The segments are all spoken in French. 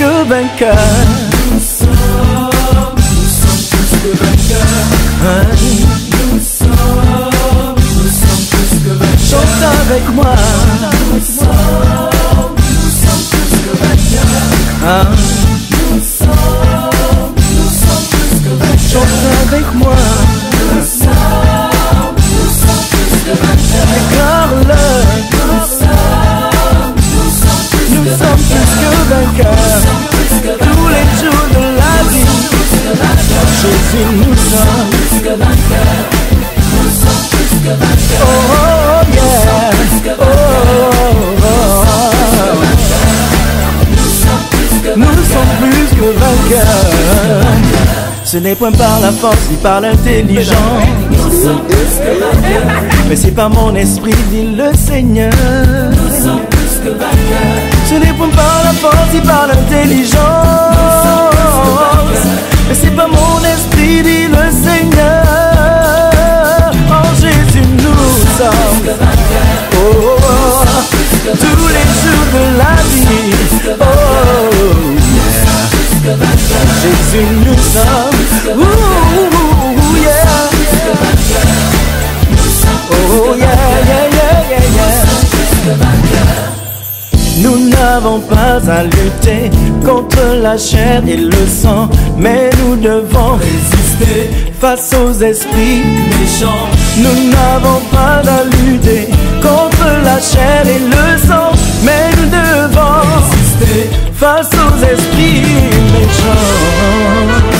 que vainqueurs. Nous sommes plus que vainqueurs. Nous sommes plus que vainqueurs. Chante avec moi. Nous sommes plus que vainqueurs. Nous sommes plus que vainqueurs. Chante avec moi. Nous sommes plus que vainqueurs. Déclare-le. Nous sommes plus que vainqueurs. Tous les jours de la vie, Jésus, nous sommes Plus que vainqueurs. Nous sommes plus que vainqueurs. oh yeah, nous sommes plus que vainqueurs. Ce n'est point par la force ni par l'intelligence, Nous sommes plus que vainqueurs. mais c'est par mon esprit, dit le Seigneur. Nous sommes plus que vainqueurs. Ce n'est point par la force ni par l'intelligence, mais c'est par mon esprit, dit le Seigneur. En Jésus nous sommes oh, tous les jours de la vie. Oh yeah. Jésus nous sommes yeah. Oh yeah, yeah, yeah, yeah, yeah. Nous n'avons pas à lutter contre la chair et le sang, mais nous devons Résister face aux esprits méchants. Nous n'avons pas à lutter contre la chair et le sang, mais nous devons Résister face aux esprits méchants.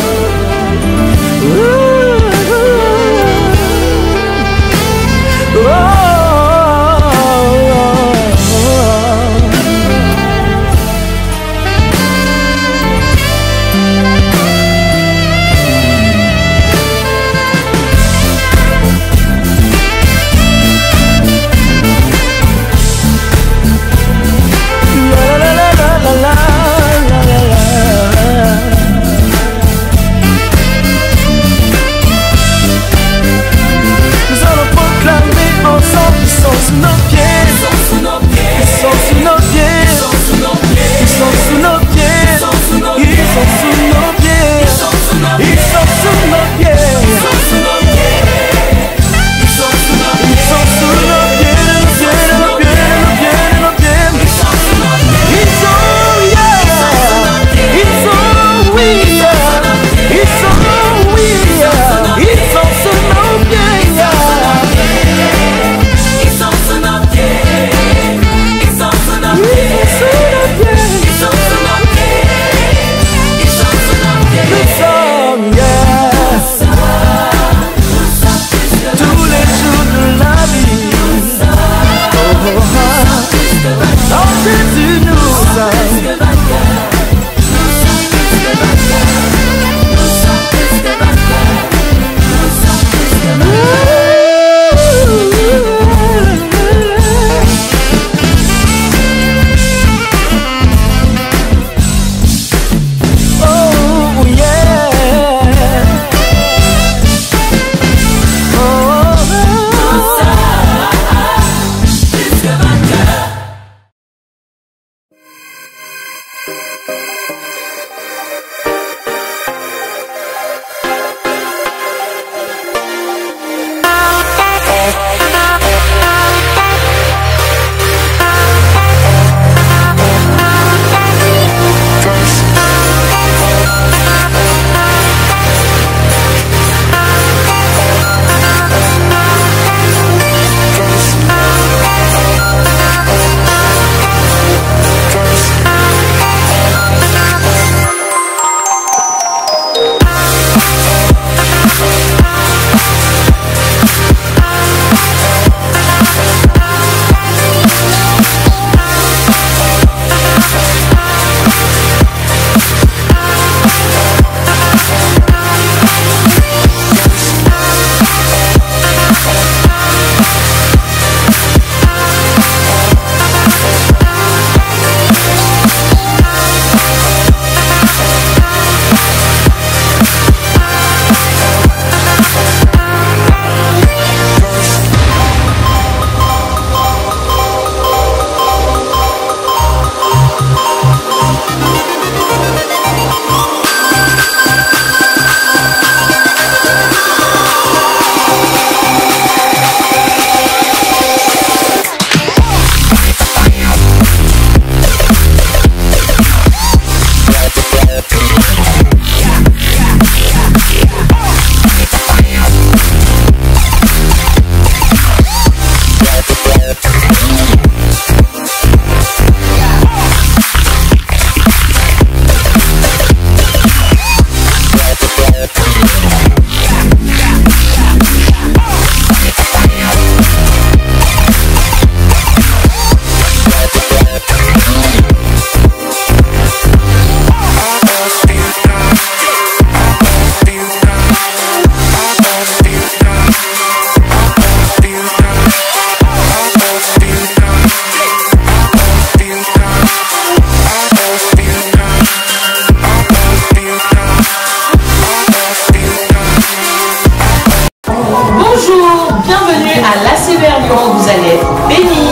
accompagnant, vous allez être bénis.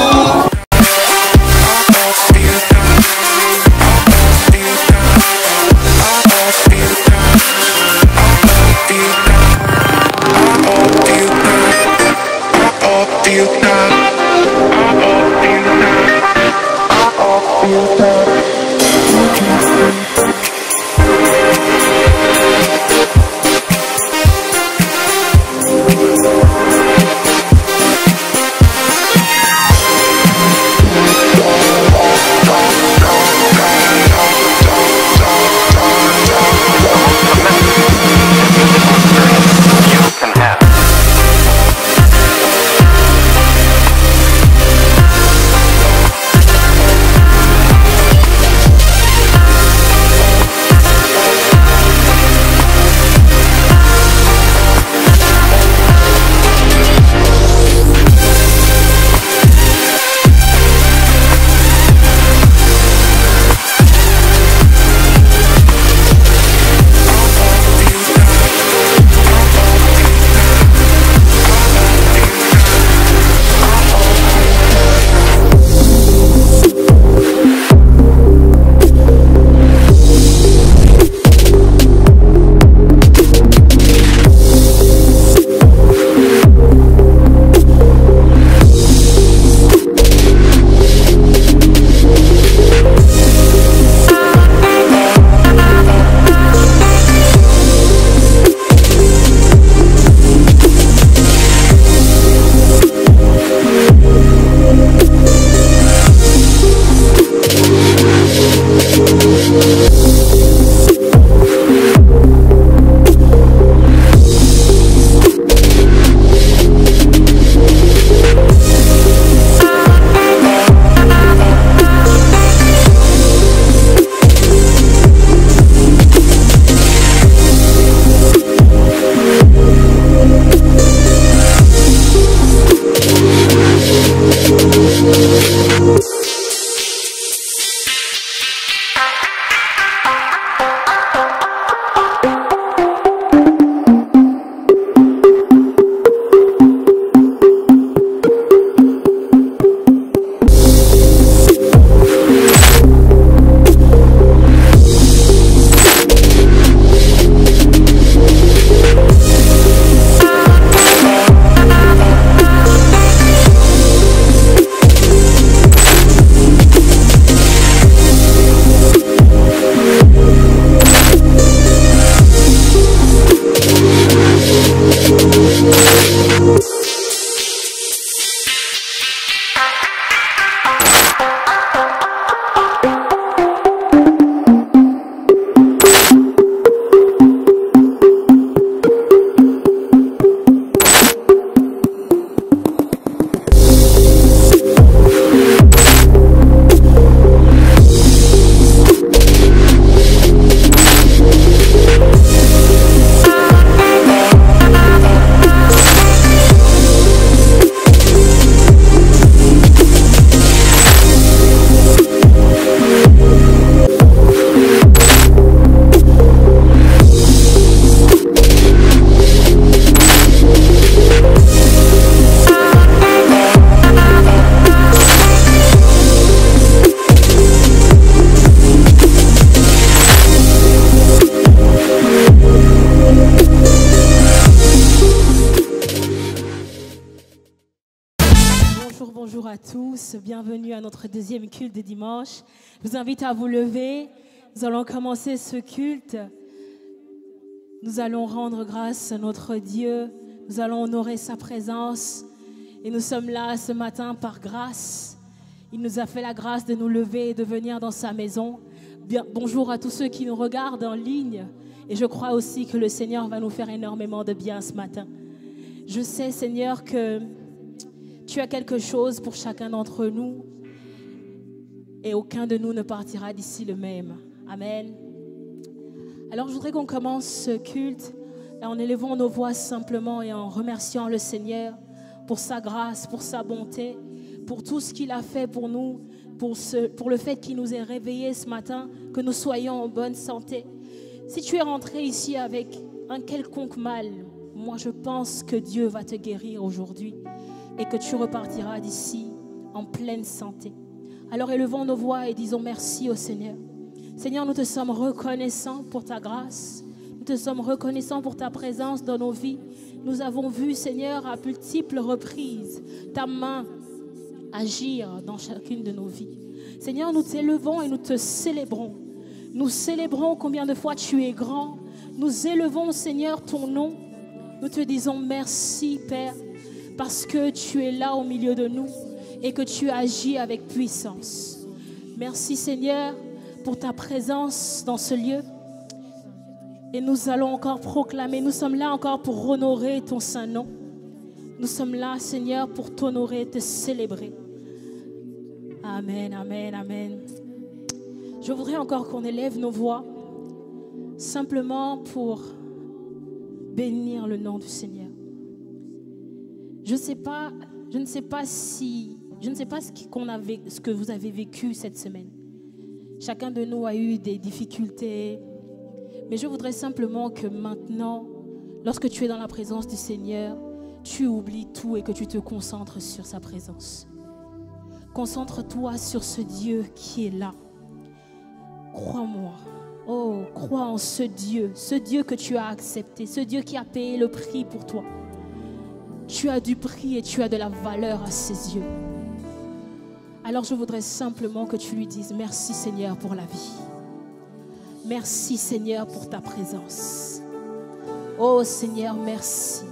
Bonjour à tous, bienvenue à notre deuxième culte de dimanche. Je vous invite à vous lever, nous allons commencer ce culte. Nous allons rendre grâce à notre Dieu, nous allons honorer sa présence et nous sommes là ce matin par grâce. Il nous a fait la grâce de nous lever et de venir dans sa maison. Bonjour à tous ceux qui nous regardent en ligne et je crois aussi que le Seigneur va nous faire énormément de bien ce matin. Je sais, Seigneur, que tu as quelque chose pour chacun d'entre nous et aucun de nous ne partira d'ici le même. Amen. Alors je voudrais qu'on commence ce culte en élevant nos voix simplement et en remerciant le Seigneur pour sa grâce, pour sa bonté, pour tout ce qu'il a fait pour nous, pour le fait qu'il nous ait réveillés ce matin, que nous soyons en bonne santé. Si tu es rentré ici avec un quelconque mal, moi je pense que Dieu va te guérir aujourd'hui. et que tu repartiras d'ici en pleine santé. Alors élevons nos voix et disons merci au Seigneur. Seigneur, nous te sommes reconnaissants pour ta grâce. Nous te sommes reconnaissants pour ta présence dans nos vies. Nous avons vu, Seigneur, à multiples reprises, ta main agir dans chacune de nos vies. Seigneur, nous t'élevons et nous te célébrons. Nous célébrons combien de fois tu es grand. Nous élevons, Seigneur, ton nom. Nous te disons merci, Père, parce que tu es là au milieu de nous et que tu agis avec puissance. Merci, Seigneur, pour ta présence dans ce lieu. Et nous allons encore proclamer, nous sommes là encore pour honorer ton saint nom. Nous sommes là, Seigneur, pour t'honorer, te célébrer. Amen, amen, amen. Je voudrais encore qu'on élève nos voix, simplement pour bénir le nom du Seigneur. Je ne sais pas ce que vous avez vécu cette semaine. Chacun de nous a eu des difficultés. Mais je voudrais simplement que maintenant, lorsque tu es dans la présence du Seigneur, tu oublies tout et que tu te concentres sur sa présence. Concentre-toi sur ce Dieu qui est là. Crois-moi. Oh, crois en ce Dieu que tu as accepté, ce Dieu qui a payé le prix pour toi. Tu as du prix et tu as de la valeur à ses yeux. Alors je voudrais simplement que tu lui dises merci Seigneur pour la vie. Merci Seigneur pour ta présence. Oh Seigneur, merci.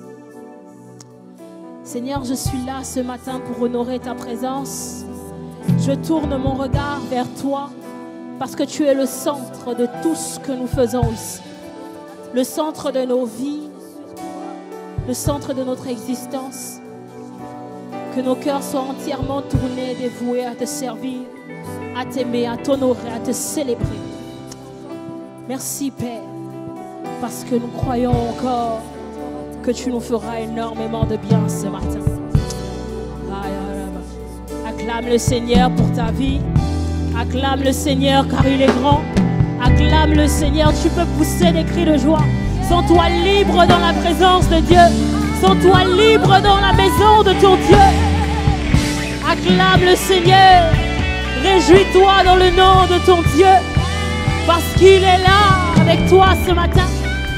Seigneur, je suis là ce matin pour honorer ta présence. Je tourne mon regard vers toi parce que tu es le centre de tout ce que nous faisons ici. Le centre de nos vies, le centre de notre existence. Que nos cœurs soient entièrement tournés, dévoués à te servir, à t'aimer, à t'honorer, à te célébrer. Merci Père, parce que nous croyons encore que tu nous feras énormément de bien ce matin. Acclame le Seigneur pour ta vie. Acclame le Seigneur car il est grand. Acclame le Seigneur, tu peux pousser des cris de joie. Sens-toi libre dans la présence de Dieu. Sens-toi libre dans la maison de ton Dieu. Acclame le Seigneur. Réjouis-toi dans le nom de ton Dieu. Parce qu'il est là avec toi ce matin.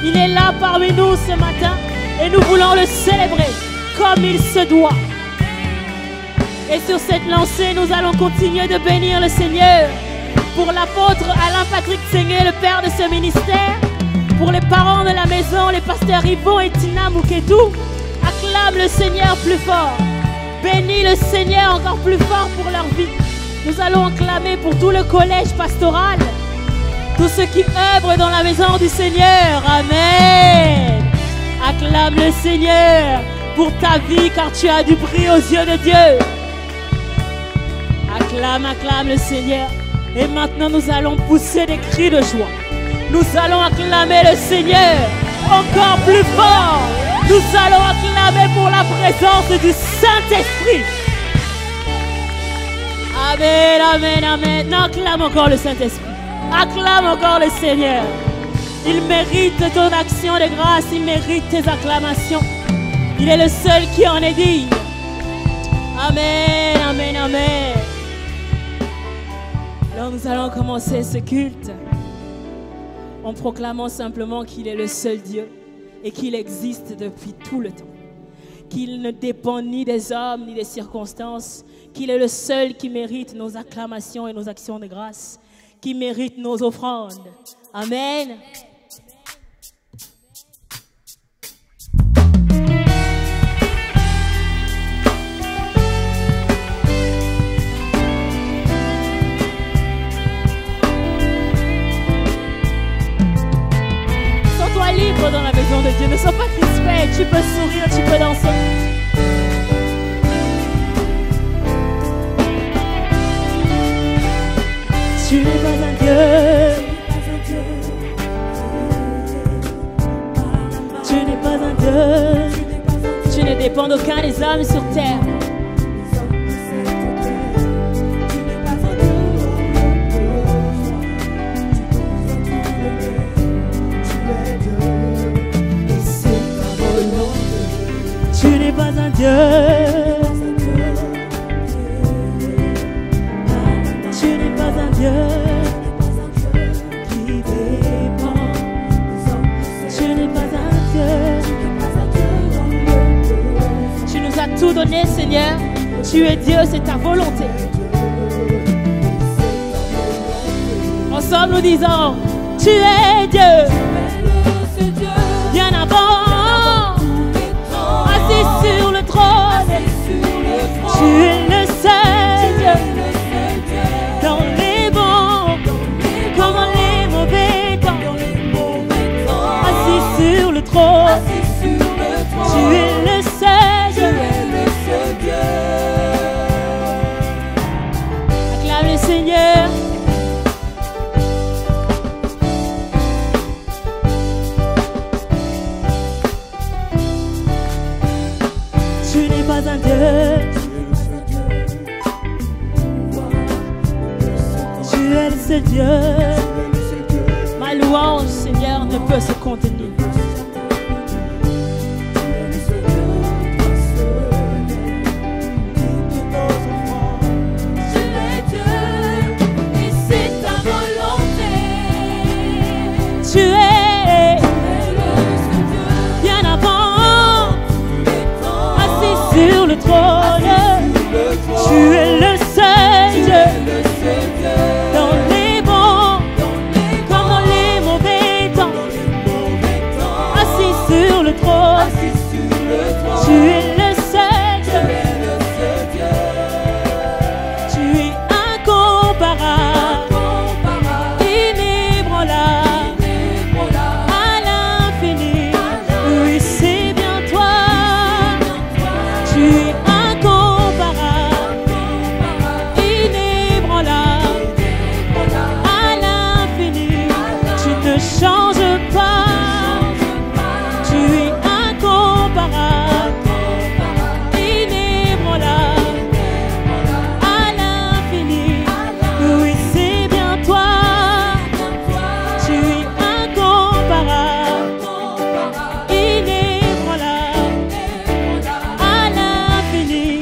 Il est là parmi nous ce matin. Et nous voulons le célébrer comme il se doit. Et sur cette lancée, nous allons continuer de bénir le Seigneur. Pour l'apôtre Alain Patrick Sengé, le père de ce ministère. Pour les parents de la maison, les pasteurs Yvon et Tina Moukedou. Acclame le Seigneur plus fort. Bénis le Seigneur encore plus fort pour leur vie. Nous allons acclamer pour tout le collège pastoral. Tous ceux qui œuvrent dans la maison du Seigneur. Amen. Acclame le Seigneur pour ta vie car tu as du prix aux yeux de Dieu. Acclame, acclame le Seigneur. Et maintenant nous allons pousser des cris de joie. Nous allons acclamer le Seigneur encore plus fort. Nous allons acclamer pour la présence du Saint-Esprit. Amen, amen, amen. Non, acclame encore le Saint-Esprit. Acclame encore le Seigneur. Il mérite ton action de grâce. Il mérite tes acclamations. Il est le seul qui en est digne. Amen, amen, amen. Alors nous allons commencer ce culte en proclamant simplement qu'il est le seul Dieu et qu'il existe depuis tout le temps. Qu'il ne dépend ni des hommes ni des circonstances. Qu'il est le seul qui mérite nos acclamations et nos actions de grâce. Qui mérite nos offrandes. Amen. Sens-toi libre dans la maison de Dieu. Ne sois pas crispé. Tu peux sourire, tu peux danser. Tu n'es pas un Dieu. Tu n'es pas un Dieu. Tu ne dépends d'aucun des hommes sur terre. Tu n'es pas un Dieu. Acclamez Seigneur, tu es Dieu, c'est ta volonté. Ensemble nous disons, tu es Dieu, bien avant, assis sur le trône, tu es le seul Dieu, dans les bons, comme dans les mauvais temps, assis sur le trône, tu es le seul Dieu. Acclame le Seigneur. Tu n'es pas un Dieu, tu es le seul Dieu. Ma louange, Seigneur, ne peut se contenir. Tu es bien avant, assis sur le trône. Tu es le seul Dieu, dans les bons comme dans les mauvais temps. Assis sur le trône, tu es le seul Dieu. Tu es incomparable, inébranlable. Oui, c'est bien toi. Tu es incomparable, inébranlable, à l'infini. Tu ne changes pas. Tu es incomparable, inébranlable, à l'infini. Oui, c'est bien toi. Tu es incomparable, inébranlable, à l'infini.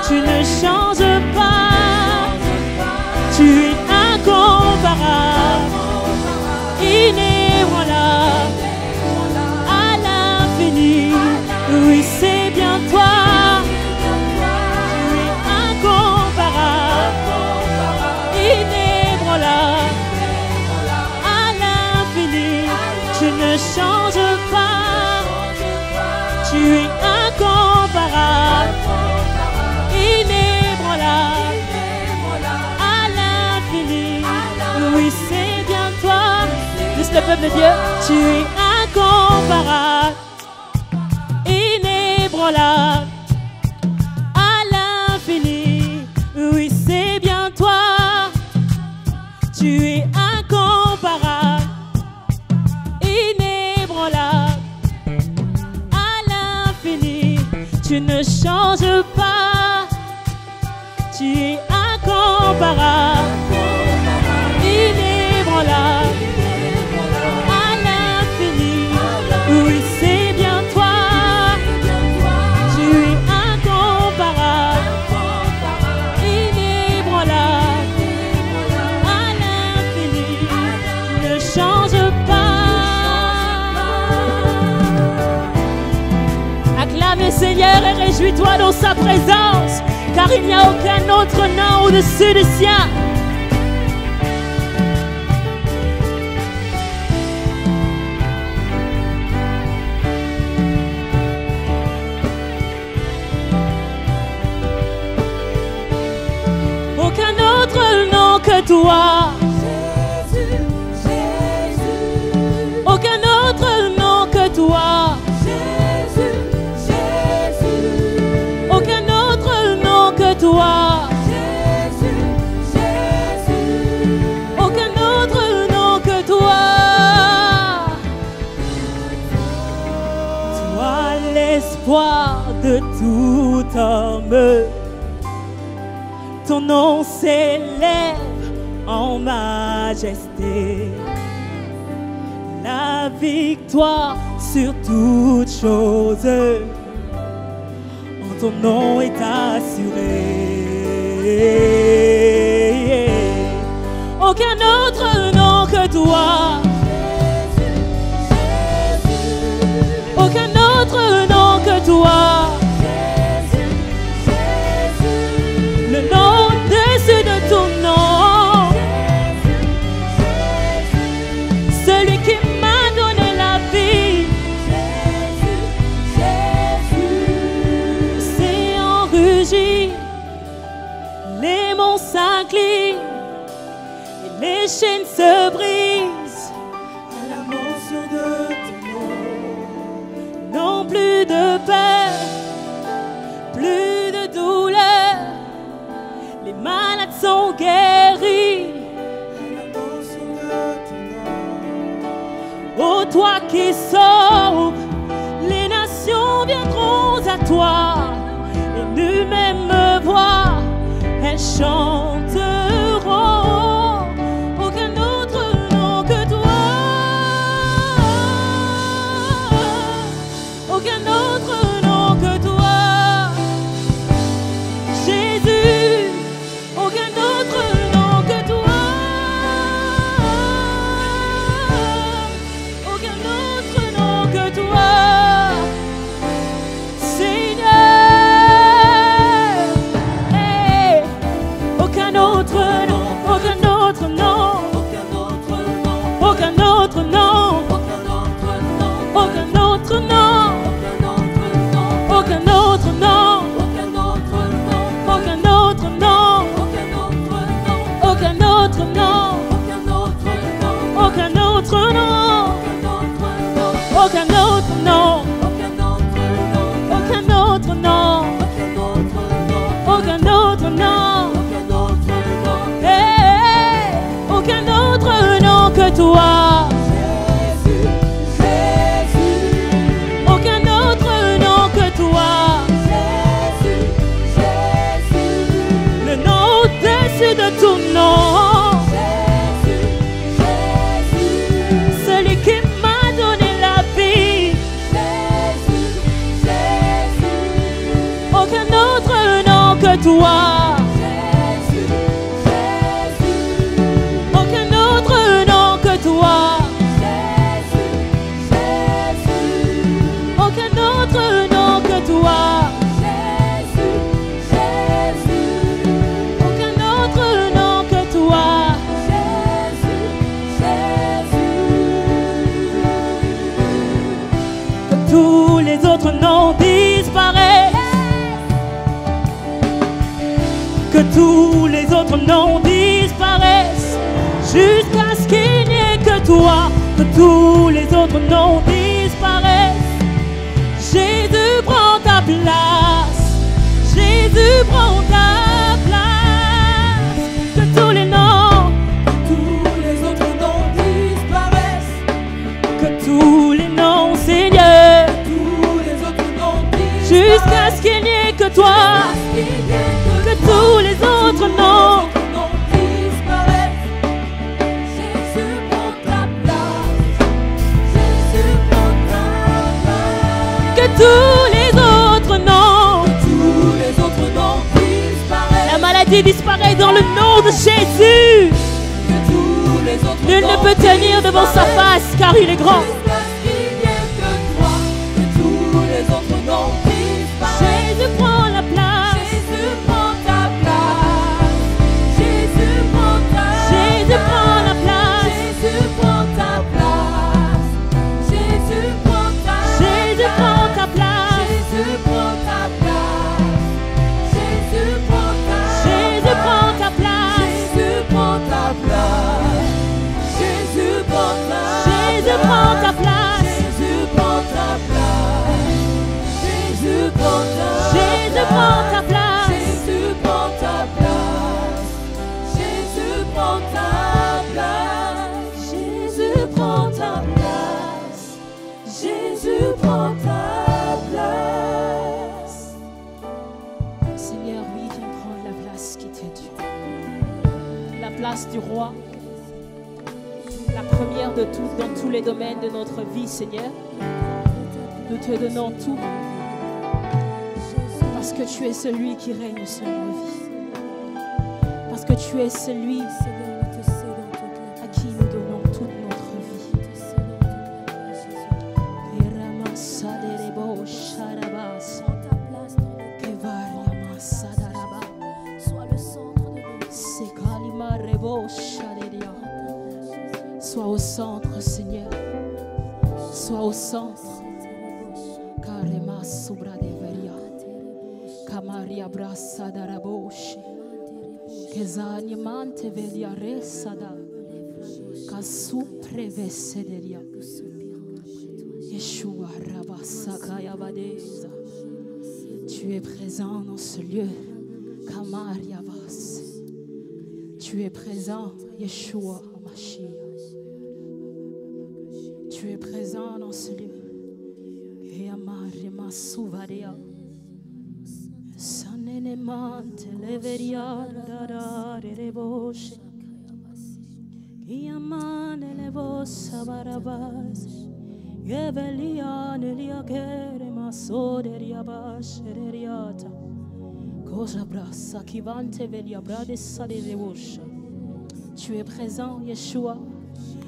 Tu ne changes pas. Tu es incomparable, inébranlable, à l'infini. Oui, c'est bien toi. Tu es incomparable, inébranlable, à l'infini. Tu ne changes pas. Tu es incomparable, inébranlable, à l'infini. Oui, c'est bien toi. Juste le peuple de Dieu. Tu es incomparable, inébranlable, à l'infini. Oui, c'est bien toi. Tu es incomparable, inébranlable, à l'infini. Tu ne changes pas. Tu es incomparable, inébranlable, à l'infini. Oui, c'est bien toi. Tu es incomparable, inébranlable, à l'infini. Tu ne changes pas. Acclame le Seigneur et réjouis-toi dans sa présence, car il n'y a aucun autre nom au-dessus du sien. Aucun autre nom que toi. Aucun autre nom que toi. Aucun autre nom que toi. Aucun autre nom que toi. Toi l'espoir de tout homme. Ton nom s'élève en majesté. La victoire sur toute chose. Ton nom est assuré. Aucun autre nom que toi. Aucun autre nom que toi. démons s'inclinent et les chaînes se brisent à la mention de ton nom. Non plus de peur, plus de douleur, les malades sont guéris à la mention de ton nom. Ô toi qui sauves, les nations viendront à toi. Du même voix, elles chanteront. Aucun autre nom que toi. Aucun autre nom que toi. Jésus, aucun autre nom que toi. Aucun autre nom que toi. Aucun autre nom, aucun autre nom, aucun autre nom, aucun autre nom, aucun autre nom, aucun autre nom, aucun autre nom, aucun autre nom, aucun autre nom, aucun autre nom, aucun autre nom. Aucun autre nom que toi. Jésus, Jésus. Aucun autre nom que toi. Jésus, Jésus. Le nom au-dessus de tout nom. Jésus, Jésus. Celui qui m'a donné la vie. Jésus, Jésus. Aucun autre nom que toi. Toi. Jésus, Jésus. Aucun autre nom que toi. Jésus, Jésus. Aucun autre nom que toi. Jésus, Jésus. Que tous les autres noms disparaissent. Que tous les autres noms disparaissent. Jusqu'à ce qu'il n'y ait que toi, que tous les autres noms disparaissent. Jésus prend ta place, Jésus prend ta place. Que tous les noms, tous les autres noms disparaissent. Que tous les noms, Seigneur, tous les autres noms disparaissent. Jusqu'à ce qu'il n'y ait que toi, que tous les autres noms. Tous les autres noms disparaissent. La maladie disparaît dans le nom de Jésus. Nul ne peut tenir devant sa face car il est grand. Jésus prend la place. Jésus prend ta place. Jésus prend ta place. Jésus prend la place. Jésus prend ta place. Jésus prend ta place. Jésus prend ta place. Jésus prend ta place. Jésus prend ta place. Jésus prend ta place. Jésus prend ta place. Jésus prend ta place. Jésus prend ta place. Jésus prend ta place. Jésus prend ta place. Jésus prend ta place. Jésus prend ta place. Jésus prend ta place. Jésus prend ta place. Jésus prend ta place. Seigneur, oui, viens prendre la place qui t'est due. La place du roi. La première de tout, dans tous les domaines de notre vie, Seigneur. Nous te donnons tout. Parce que tu es celui qui règne sur nos vies. Parce que tu es celui à qui nous donnons toute notre vie. Sois au centre, Seigneur. Sois au centre. Karema subra deveria. Kamaria brasa daraboshi. Kezani mante velia resada. Kasu prevesederia. Yeshua Rabasakaya Badeza. Tu es présent dans ce lieu. Kamar Yavas. Tu es présent, Yeshua Hamashiach. Tu es présent dans ce lieu. Yamar Yamasuvaria. Sanenemante leveria da reboshe. Yamane levosa barabas. Yevelia nelia kere masoderia bashereriata. Cosa brassa qui vante velia bradessa de rebosha. Tu es présent, Yeshua.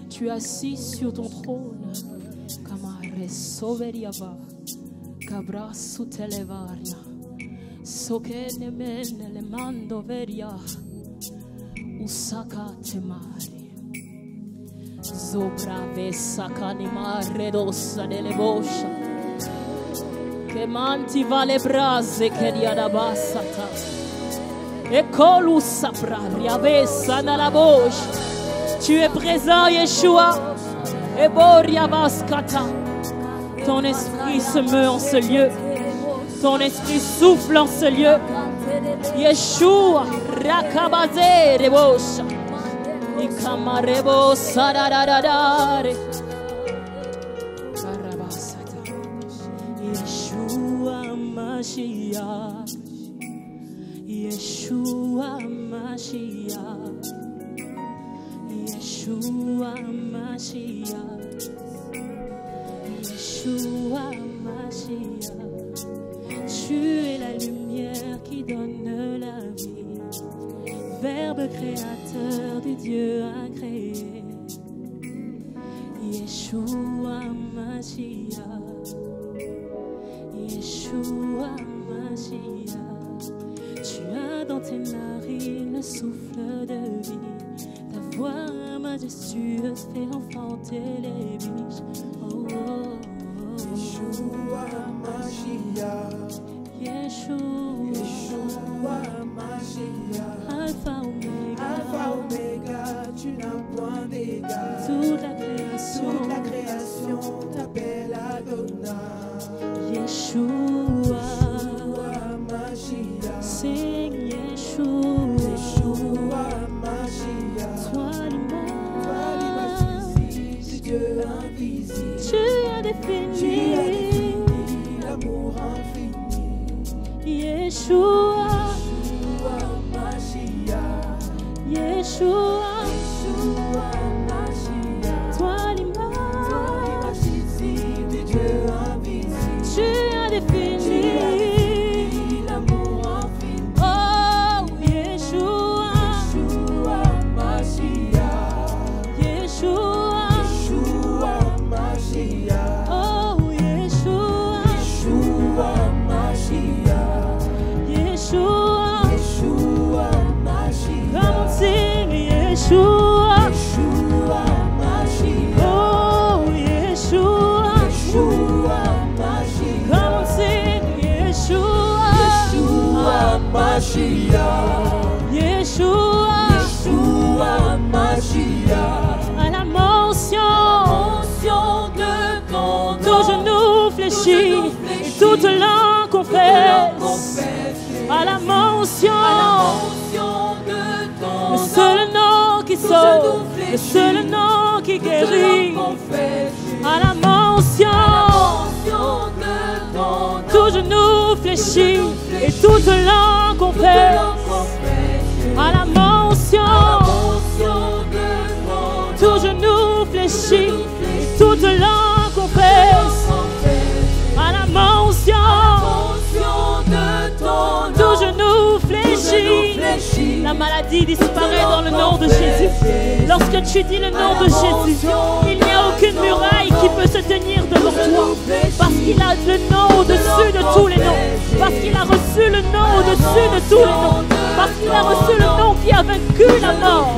Tu es assis sur ton trône. Kamare soveriava. Cabra sutelevaria. Sokene mene le mando veria. Usaka temari. Zopra vessa canimare dossa delle boscia. Che manti vale brase che riada bassata. E colus sapraria vessa nella boscia. Tu es présent, Yeshua. Et boria vaskata. Ton esprit se meut en ce lieu. Ton esprit souffle en ce lieu. Yeshua, rakabaze rebosha. Ikamarebo sadadadare. Karabasata. Yeshua Mashiach. Yeshua Mashiach. Yeshua Mashiach. Yeshua Mashiach. Tu es la lumière qui donne la vie, Verbe créateur du Dieu incréé. Yeshua Mashiach, Yeshua Mashiach. Tu as dans tes narines le souffle de vie, ta voix majestueuse fait enfanter les biches. Oh, oh, oh. Yeshua Mashiach. Yeshua, Yeshua Mashiach. Alpha Omega, Alpha Omega, tu n'as point d'égal. toute la création t'appelle Adonai. Yeshua, Mashiach. sing Yeshua, Yeshua Mashiach. toi Toi l'image visible du Dieu invisible. tu as défini l'amour infini. Yeshua, Yeshua Mashiach. Yeshua, Yeshua Mashiach. toi l'image visible du Dieu invisible. tu as défini l'amour infini. oh Yeshua, Yeshua Mashiach. Yeshua, Yeshua Mashiach. oh Yeshua, Yeshua Mashiach. Yeshua, Yeshua Mashiach. come on sing Yeshua, Yeshua Mashiach. oh Yeshua, Yeshua Mashiach. come on sing Yeshua, Yeshua Mashiach. Yeshua, Yeshua Mashiach. à la mention de ton tout genou fléchit et toute langue confesse à la mention de ton le seul nom qui sauve, le seul nom qui guérit à la mention de ton tout genou fléchit et toute langue confesse à la mention tout genou fléchit et toute langue confesse à la mention tout genou fléchit. La maladie disparaît dans le nom de Jésus. Lorsque tu dis le nom de Jésus, il n'y a aucune muraille qui peut se tenir devant toi. Parce qu'il a le nom au-dessus de tous les noms. Parce qu'il a reçu le nom au-dessus de tous les noms. Parce qu'il a reçu le nom qui a vaincu la mort.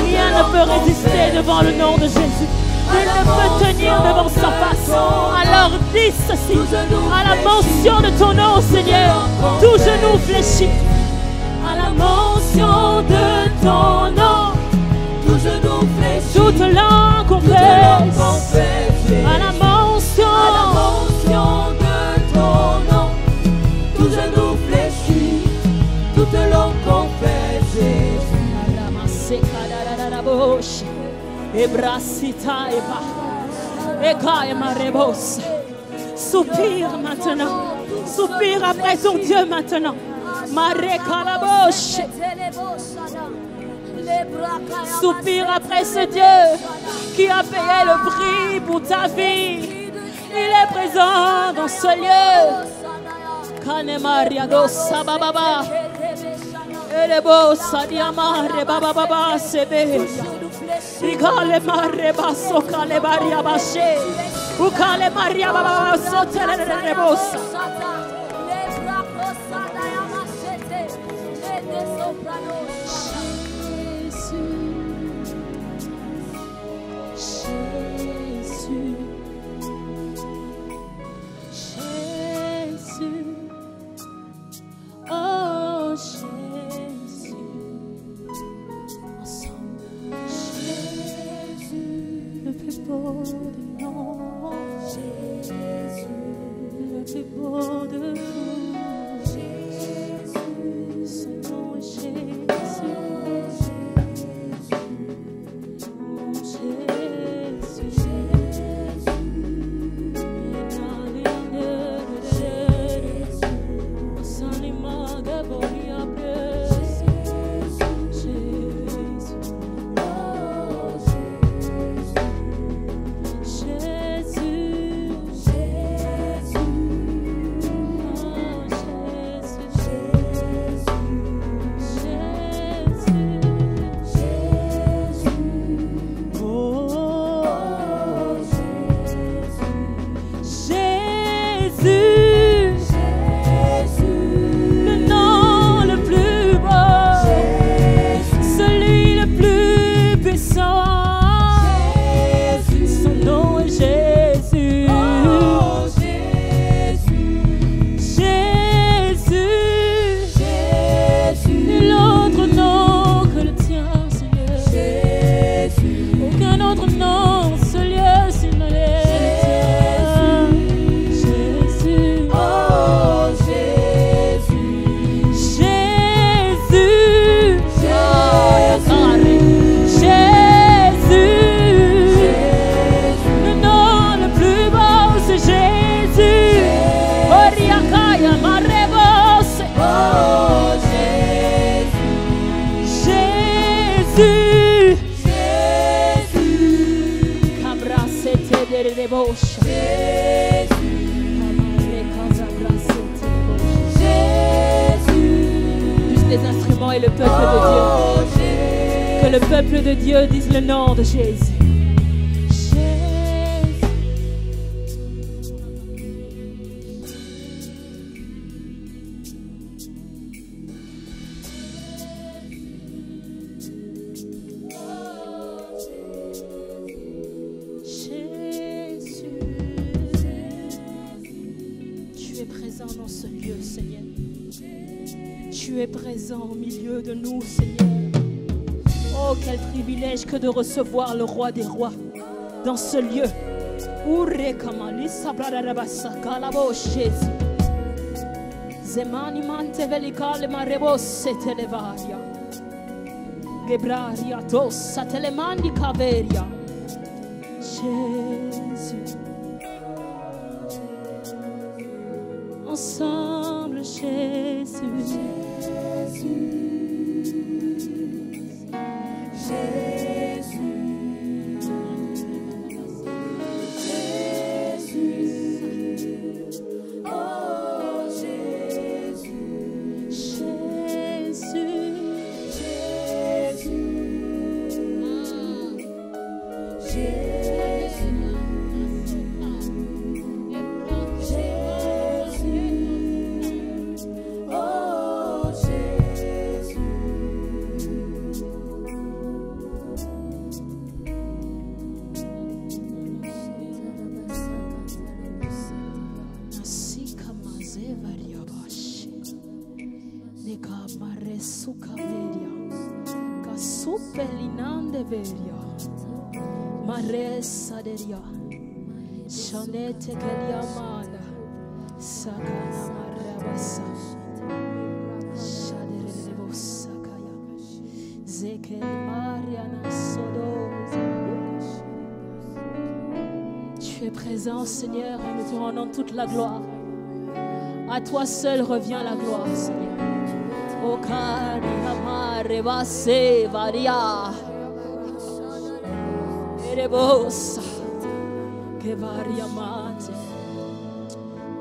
Rien ne peut résister devant le nom de Jésus. Il ne peut tenir devant sa face. Alors dis ceci, à la mention de ton nom, Seigneur, tout genou fléchit. À la mention Jésus. À la mention de ton nom, tout genou fléchit, toute langue confesse Jésus. Soupire maintenant. Soupire après ton Dieu maintenant. Soupire après ce Dieu qui a payé le prix pour ta vie. Il est présent dans ce lieu. Kanemaria dosa bababa. Elebo sadiamare bababa sebe. Ikale mare baso kale baria bashe. Ukale maria bababa sotele rebosa. Et le peuple de Dieu, que le peuple de Dieu dise le nom de Jésus. Tu es présent dans ce lieu, Seigneur. Tu es présent au milieu de nous, Seigneur. Oh, quel privilège que de recevoir le roi des rois dans ce lieu. Jésus. Ensemble, Jésus. Maresa deria. Shanete keliamana. Sakana marabasa. Shaderebo sakaya. Zekel mariana sodoza. Tu es présent, Seigneur, et nous te rendons toute la gloire. À toi seul revient la gloire, Seigneur. O cari amare vasse varia. Erebosa che varia mate.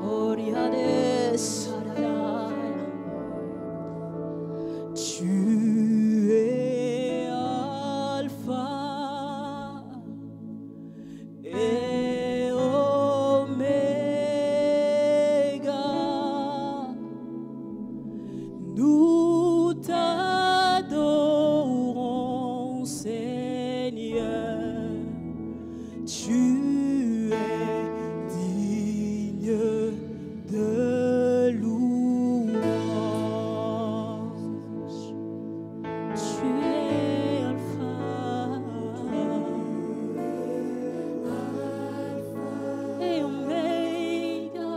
Oriade saraya. Tu es Alpha et Oméga. Nous t'adorons, Seigneur. Tu es digne de louange. Tu es Alpha et Oméga.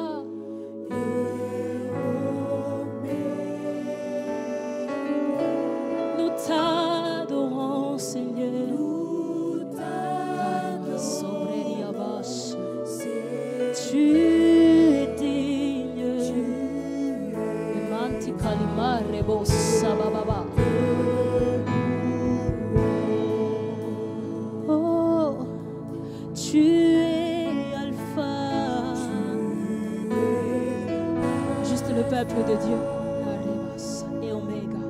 Nous t'adorons, Seigneur. Tu es digne. Emanti kalimare bossa bababa. Oh, tu es Alpha. Juste le peuple de Dieu. Et Oméga.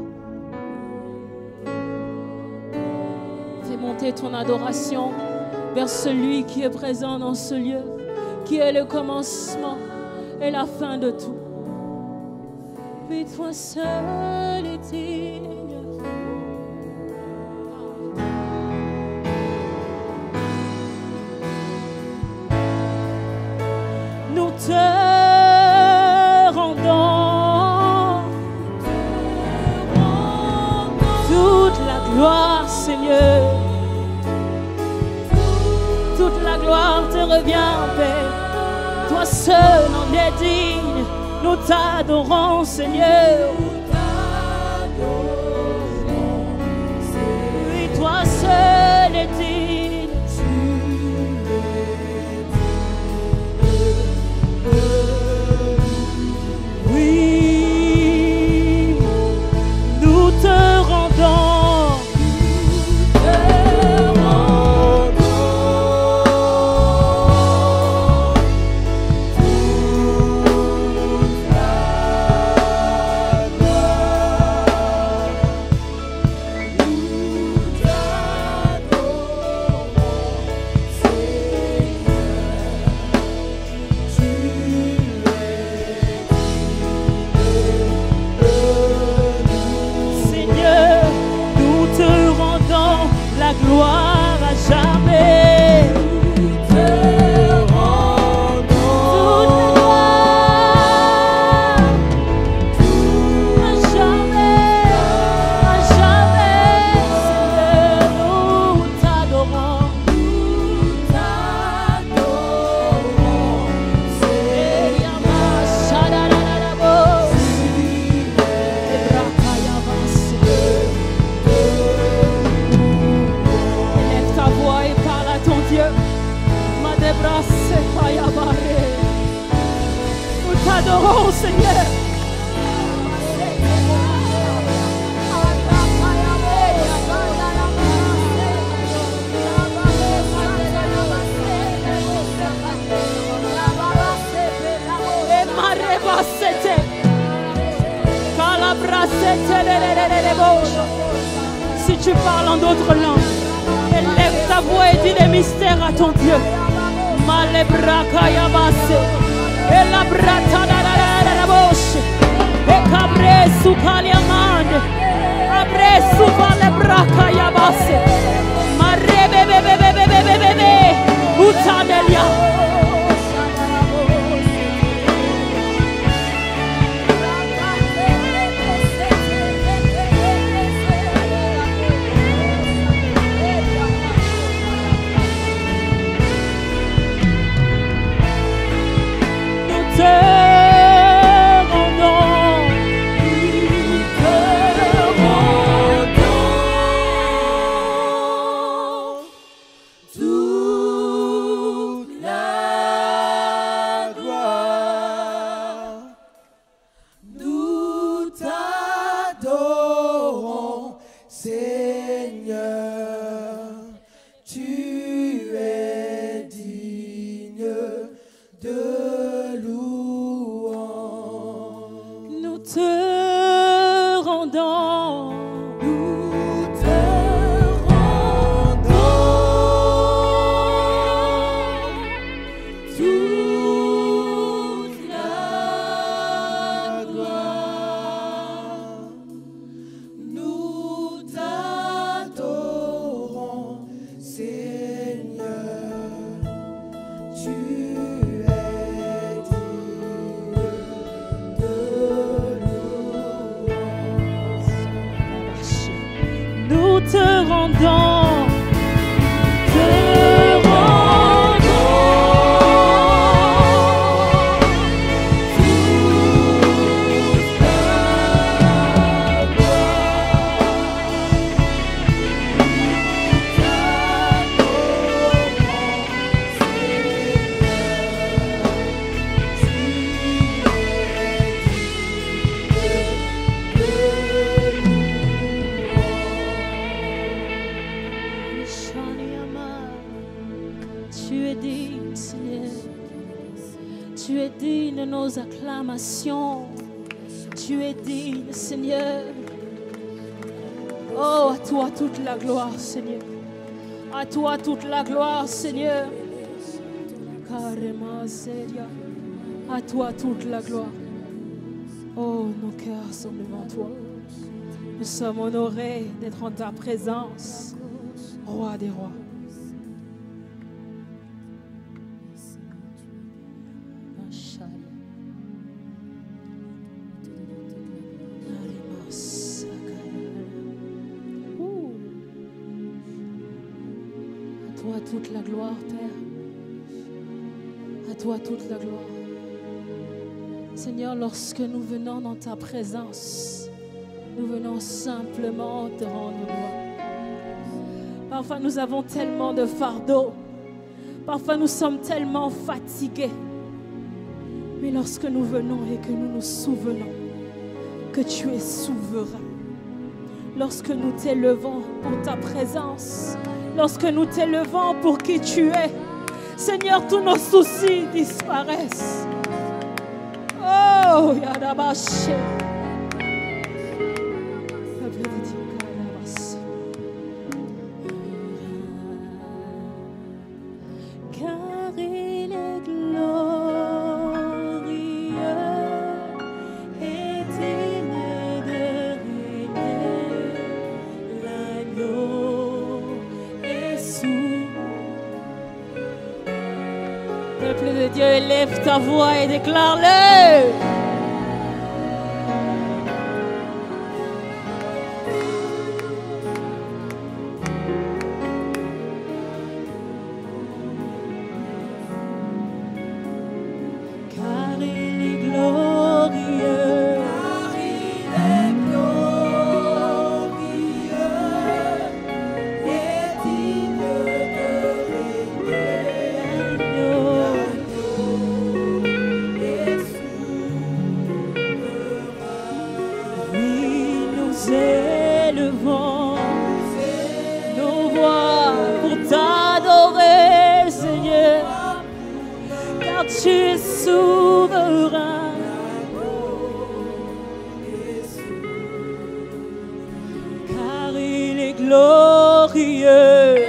Fais monter ton adoration vers celui qui est présent dans ce lieu, qui est le commencement et la fin de tout. Mais toi seul est digne. Nous te rendons toute la gloire, Seigneur. Toute la gloire te revient, Père. Toi seul en es digne. Nous t'adorons, Seigneur. Oui, toi seul es digne. Oui, nous te rendons. Gloire à jamais. Nous te rendons toute gloire à jamais, Seigneur, nous t'adorons, nous t'adorons, Seigneur. Si tu parles en d'autres langues, élève ta voix et dis les mystères à ton Dieu. Et la brata la bouche, et cabre sous caliamande, abre sous le braca yabase, marre bébé, utanelia. Seigneur, tu es digne de louange. Nous te rendons. Nous te rendons toute la gloire. Nous t'adorons, Seigneur. Tu es digne de louange. Nous te rendons. Tu es digne, Seigneur. Tu es digne de nos acclamations. Tu es digne, Seigneur. Oh, à toi toute la gloire, Seigneur. À toi toute la gloire, Seigneur. Carrément, Seigneur. À toi toute la gloire. Oh, nos cœurs sont devant toi. Nous sommes honorés d'être en ta présence, Roi des rois. À toi toute la gloire, Père. À toi toute la gloire. Seigneur, lorsque nous venons dans ta présence, nous venons simplement te rendre gloire. Parfois, nous avons tellement de fardeaux. Parfois, nous sommes tellement fatigués. Mais lorsque nous venons et que nous nous souvenons que tu es souverain, lorsque nous t'élevons pour ta présence, lorsque nous t'élevons pour qui tu es, Seigneur, tous nos soucis disparaissent. Oh, Yadabaché. Car il est glorieux et digne de régner. L'agneau est Peuple de Dieu, élève ta voix et déclare-le. Élevons nos voix pour t'adorer, Seigneur, car tu es souverain. Car il est glorieux.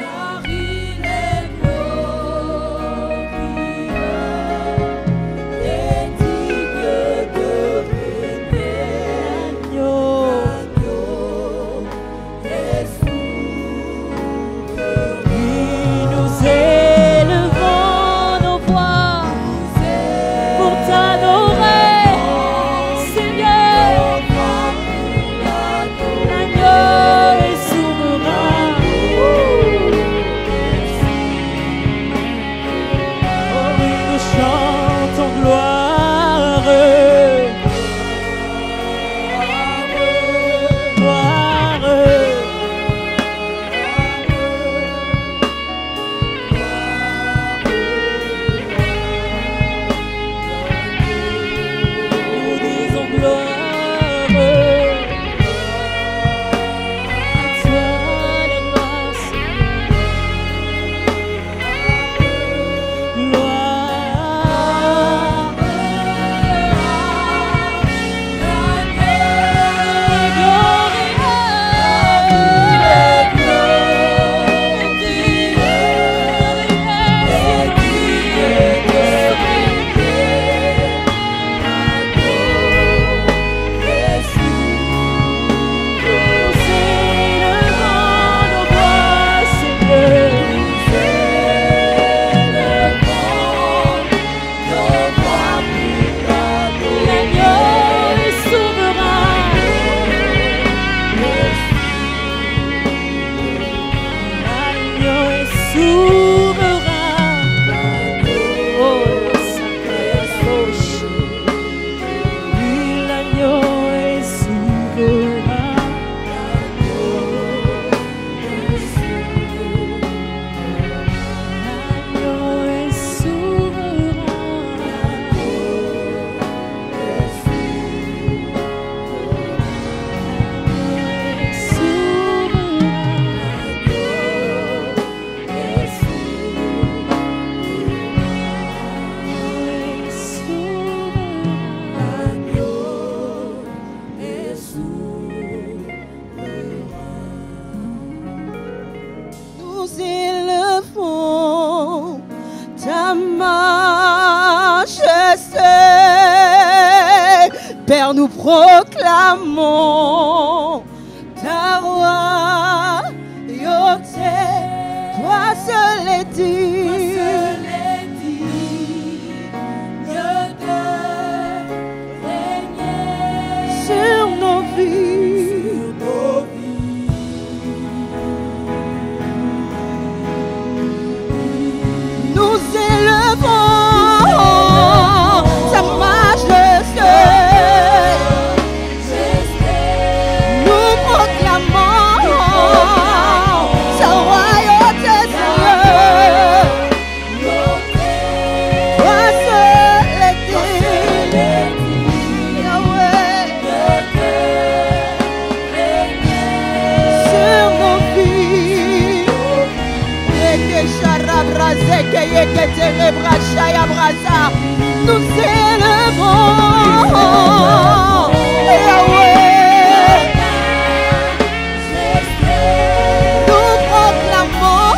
Seigneur, nous proclamons ta royauté. Toi seul est digne de régner sur nos vies. Nous élevons ta majesté. Nous proclamons ta royauté, Seigneur. Toi seul est digne, Yahweh, sur nos vies. Nous élevons Yahweh. Nous proclamons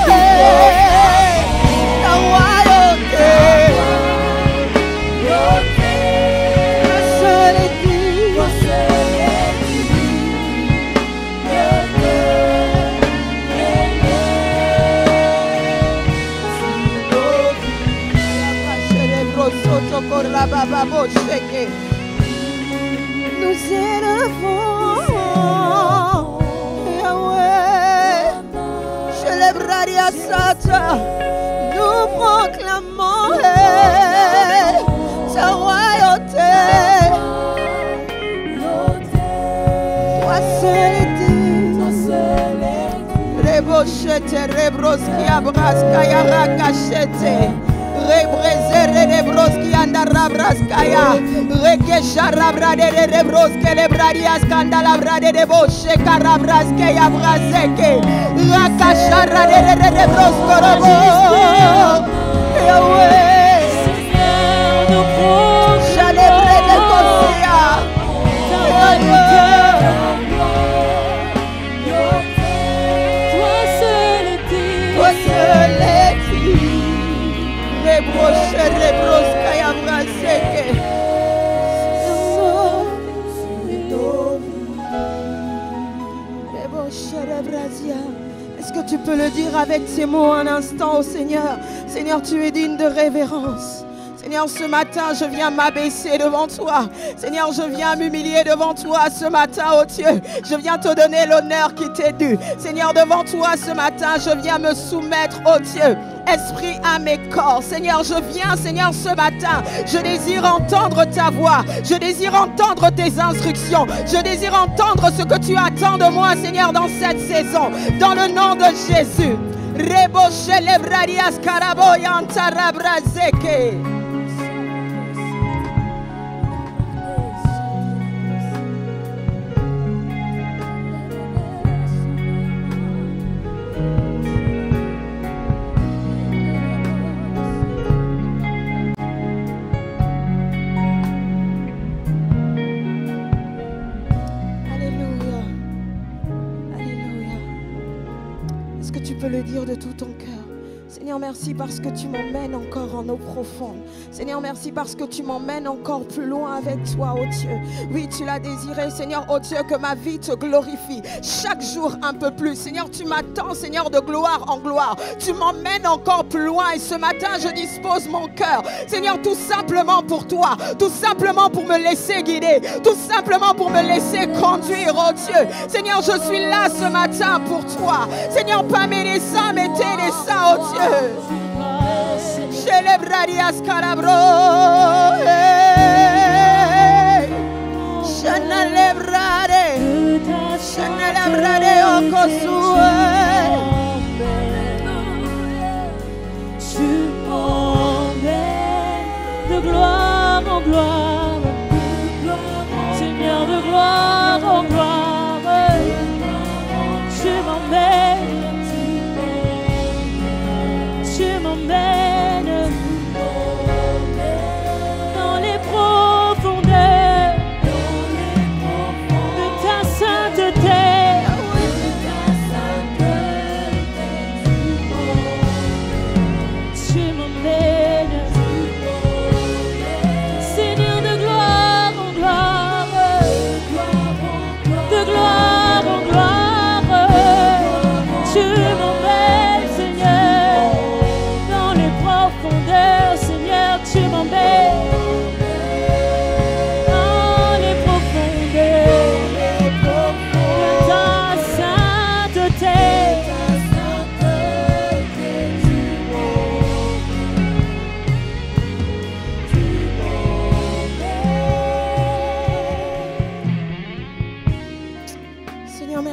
ta royauté. Toi seul est digne. Nous élevons Yahweh. Nous proclamons ta royauté. Toi seul est digne. Rebochete, rebroski, abraska, yarakachete. Rebrezere de broski anda rabraskaya. Rekesha rabrade de rebroske lebradias kanda labrade de boshe karabraske yabrazeke. Rakasha rade de rebrosko robo. Yahweh, nous Chalebre de Kosia. Toi seul est digne. Toi seul est digne. Rebroche, rebroska yabrazeke. Est-ce que tu peux le dire avec ces mots un instant au Seigneur? Seigneur, tu es digne de révérence. Seigneur, ce matin, je viens m'abaisser devant toi. Seigneur, je viens m'humilier devant toi ce matin, oh Dieu. Je viens te donner l'honneur qui t'est dû. Seigneur, devant toi ce matin, je viens me soumettre, oh Dieu. Esprit, âme et corps. Seigneur, je viens, Seigneur, ce matin. Je désire entendre ta voix. Je désire entendre tes instructions. Je désire entendre ce que tu attends de moi, Seigneur, dans cette saison. Dans le nom de Jésus. Rebo celebrarias karaboyan tarabrazeke. Le dire de tout ton cœur. Seigneur, merci parce que tu m'emmènes encore en eau profonde. Seigneur, merci parce que tu m'emmènes encore plus loin avec toi, oh Dieu. Oui, tu l'as désiré, Seigneur, oh Dieu, que ma vie te glorifie chaque jour un peu plus. Seigneur, tu m'attends, Seigneur, de gloire en gloire. Tu m'emmènes encore plus loin et ce matin, je dispose mon cœur, Seigneur, tout simplement pour toi, tout simplement pour me laisser guider, tout simplement pour me laisser conduire, oh Dieu. Seigneur, je suis là ce matin pour toi. Seigneur, pas mêler ça, mettez les ça, oh Dieu. Celebrarias carabro, celebrare okosue. Tu m'emmènes de gloire en gloire, Seigneur, de gloire en gloire. Tu m'emmènes. Tu m'emmènes dans les profondeurs de ta sainteté.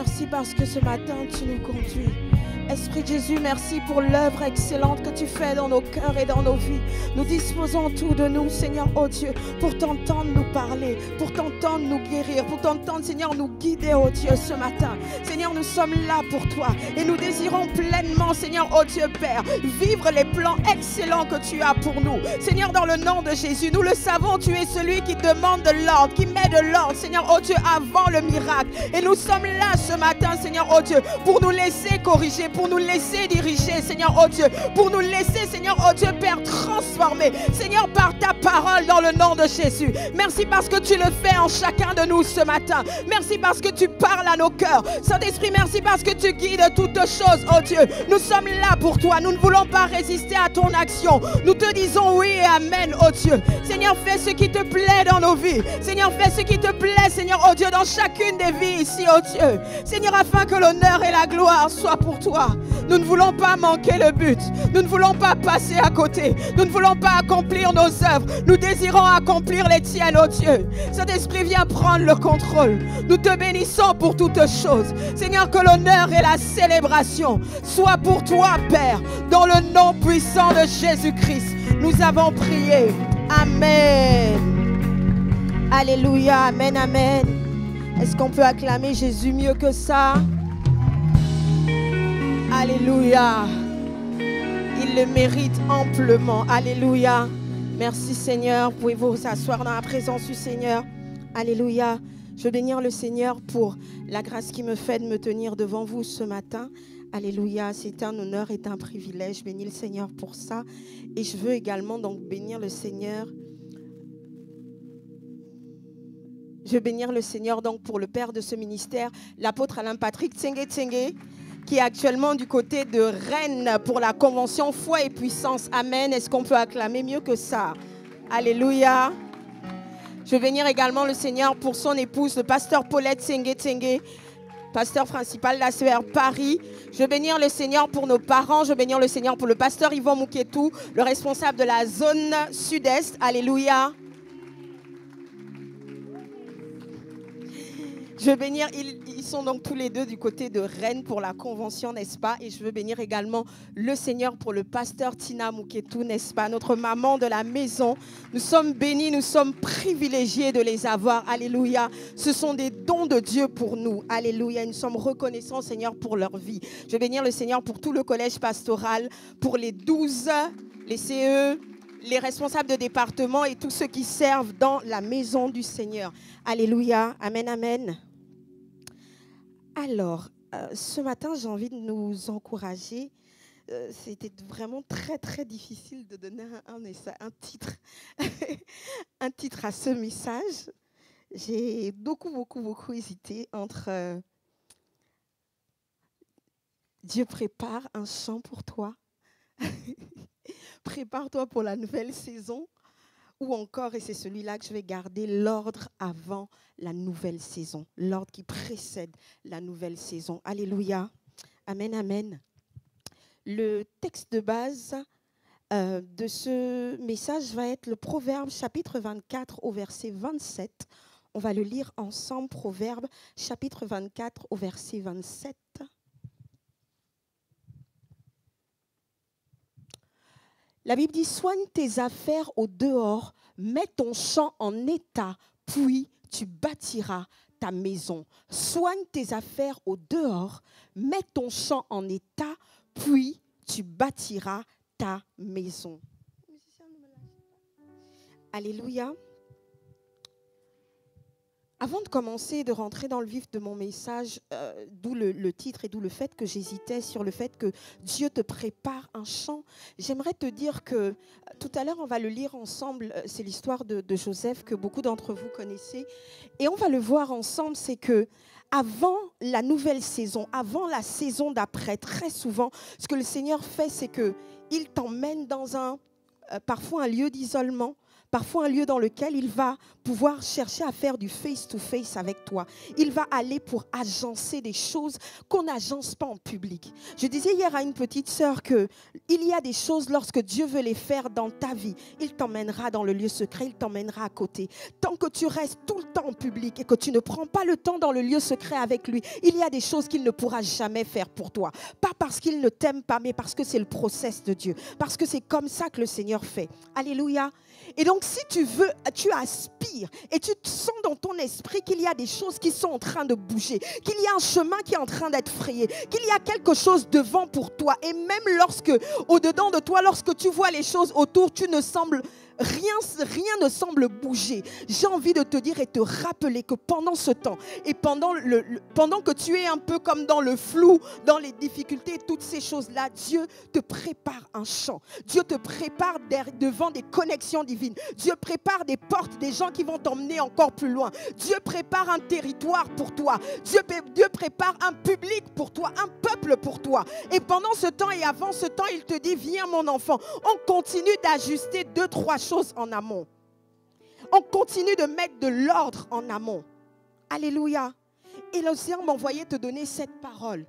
merci parce que ce matin, tu nous conduis. Esprit de Jésus, merci pour l'œuvre excellente que tu fais dans nos cœurs et dans nos vies. Nous disposons tout de nous, Seigneur, oh Dieu, pour t'entendre nous parler, pour t'entendre nous guérir, pour t'entendre, Seigneur, nous guider, oh Dieu, ce matin. Seigneur, nous sommes là pour toi et nous désirons pleinement, Seigneur, oh Dieu, Père, vivre les plans excellents que tu as pour nous. Seigneur, dans le nom de Jésus, nous le savons, tu es celui qui demande de l'ordre, qui met de l'ordre, Seigneur, oh Dieu, avant le miracle. Et nous sommes là ce matin, Seigneur, oh Dieu, pour nous laisser corriger, pour nous laisser diriger, Seigneur, oh Dieu, pour nous laisser, Seigneur, oh Dieu, Père, transformer, Seigneur, par ta parole dans le nom de Jésus. Merci parce que tu le fais en chacun de nous ce matin. Merci parce que tu parles à nos cœurs. Saint-Esprit, merci parce que tu guides toutes choses, oh Dieu. Nous sommes là pour toi. Nous ne voulons pas résister à ton action. Nous te disons oui et amen, oh Dieu. Seigneur, fais ce qui te plaît dans nos vies. Seigneur, fais ce qui te plaît, Seigneur, oh Dieu, dans chacune des vies ici, oh Dieu. Seigneur, afin que l'honneur et la gloire soient pour toi. Nous ne voulons pas manquer le but. Nous ne voulons pas passer à côté. Nous ne voulons pas accomplir nos œuvres. Nous désirons accomplir les tiennes, oh Dieu. Saint-Esprit, viens prendre le contrôle. Nous te bénissons pour toutes choses. Seigneur, que l'honneur et la célébration soient pour toi, Père. Dans le nom puissant de Jésus-Christ, nous avons prié. Amen. Alléluia. Amen, amen. Est-ce qu'on peut acclamer Jésus mieux que ça? Alléluia. Il le mérite amplement. Alléluia. Merci Seigneur. Pouvez-vous vous asseoir dans la présence du Seigneur? Alléluia. Je veux bénir le Seigneur pour la grâce qui me fait de me tenir devant vous ce matin. Alléluia. C'est un honneur et un privilège. Je bénis le Seigneur pour ça. Et je veux également donc bénir le Seigneur. Je veux bénir le Seigneur donc pour le père de ce ministère, l'apôtre Alain Patrick Tsenge Tsenge, qui est actuellement du côté de Rennes pour la convention Foi et Puissance. Amen. Est-ce qu'on peut acclamer mieux que ça? Alléluia. Je veux bénir également le Seigneur pour son épouse, le pasteur Paulette Tsenge Tsenge, pasteur principal de la CER Paris. Je veux bénir le Seigneur pour nos parents. Je veux bénir le Seigneur pour le pasteur Yvon Mouketou, le responsable de la zone sud-est. Alléluia. Je veux bénir, ils sont donc tous les deux du côté de Rennes pour la convention, n'est-ce pas? Et je veux bénir également le Seigneur pour le pasteur Tina Mouketou, n'est-ce pas? Notre maman de la maison. Nous sommes bénis, nous sommes privilégiés de les avoir. Alléluia. Ce sont des dons de Dieu pour nous. Alléluia. Nous sommes reconnaissants, Seigneur, pour leur vie. Je veux bénir le Seigneur pour tout le collège pastoral, pour les 12, les CE, les responsables de département et tous ceux qui servent dans la maison du Seigneur. Alléluia. Amen, amen. Alors, ce matin, j'ai envie de nous encourager. C'était vraiment très, très difficile de donner un titre, un titre à ce message. J'ai beaucoup hésité entre Dieu prépare un chant pour toi, prépare-toi pour la nouvelle saison, ou encore, et c'est celui-là que je vais garder, l'ordre avant la nouvelle saison, l'ordre qui précède la nouvelle saison. Alléluia. Amen, amen. Le texte de base de ce message va être le Proverbe chapitre 24 au verset 27. On va le lire ensemble, Proverbe chapitre 24 au verset 27. La Bible dit, soigne tes affaires au dehors, mets ton champ en état, puis tu bâtiras ta maison. Soigne tes affaires au dehors, mets ton champ en état, puis tu bâtiras ta maison. Alléluia. Avant de commencer, de rentrer dans le vif de mon message, d'où le titre et d'où le fait que j'hésitais sur le fait que Dieu te prépare un champ, j'aimerais te dire que tout à l'heure, on va le lire ensemble. C'est l'histoire de Joseph que beaucoup d'entre vous connaissez. Et on va le voir ensemble, c'est que avant la nouvelle saison, avant la saison d'après, très souvent, ce que le Seigneur fait, c'est qu'il t'emmène dans parfois un lieu d'isolement, Parfois un lieu dans lequel il va pouvoir chercher à faire du face-to-face avec toi. Il va aller pour agencer des choses qu'on n'agence pas en public. Je disais hier à une petite sœur qu'il y a des choses, lorsque Dieu veut les faire dans ta vie, il t'emmènera dans le lieu secret, il t'emmènera à côté. Tant que tu restes tout le temps en public et que tu ne prends pas le temps dans le lieu secret avec lui, il y a des choses qu'il ne pourra jamais faire pour toi. Pas parce qu'il ne t'aime pas, mais parce que c'est le process de Dieu. Parce que c'est comme ça que le Seigneur fait. Alléluia. Et donc si tu veux, tu aspires et tu sens dans ton esprit qu'il y a des choses qui sont en train de bouger, qu'il y a un chemin qui est en train d'être frayé, qu'il y a quelque chose devant pour toi. Et même lorsque, au-dedans de toi, lorsque tu vois les choses autour, tu ne sembles... Rien ne semble bouger. J'ai envie de te dire et te rappeler que pendant ce temps et pendant que tu es un peu comme dans le flou, dans les difficultés, toutes ces choses-là, Dieu te prépare un champ. Dieu te prépare devant des connexions divines. Dieu prépare des portes, des gens qui vont t'emmener encore plus loin. Dieu prépare un territoire pour toi. Dieu prépare un public pour toi, un peuple pour toi. Et pendant ce temps et avant ce temps, il te dit, viens mon enfant, on continue d'ajuster 2-3 choses en amont. On continue de mettre de l'ordre en amont. Alléluia. Et le Seigneur m'envoyait te donner cette parole.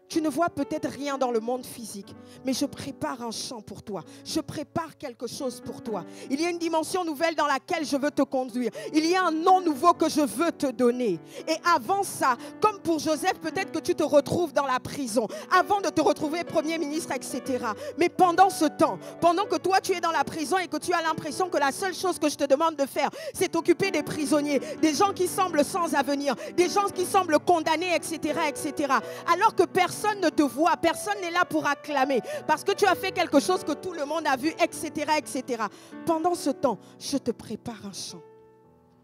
Tu ne vois peut-être rien dans le monde physique, mais je prépare un champ pour toi. Je prépare quelque chose pour toi. Il y a une dimension nouvelle dans laquelle je veux te conduire. Il y a un nom nouveau que je veux te donner. Et avant ça, comme pour Joseph, peut-être que tu te retrouves dans la prison, avant de te retrouver Premier ministre, etc. Mais pendant ce temps, pendant que toi tu es dans la prison et que tu as l'impression que la seule chose que je te demande de faire, c'est t'occuper des prisonniers, des gens qui semblent sans avenir, des gens qui semblent condamnés, etc., etc. Alors que personne ne te voit, personne n'est là pour acclamer parce que tu as fait quelque chose que tout le monde a vu, etc., etc. Pendant ce temps, je te prépare un champ.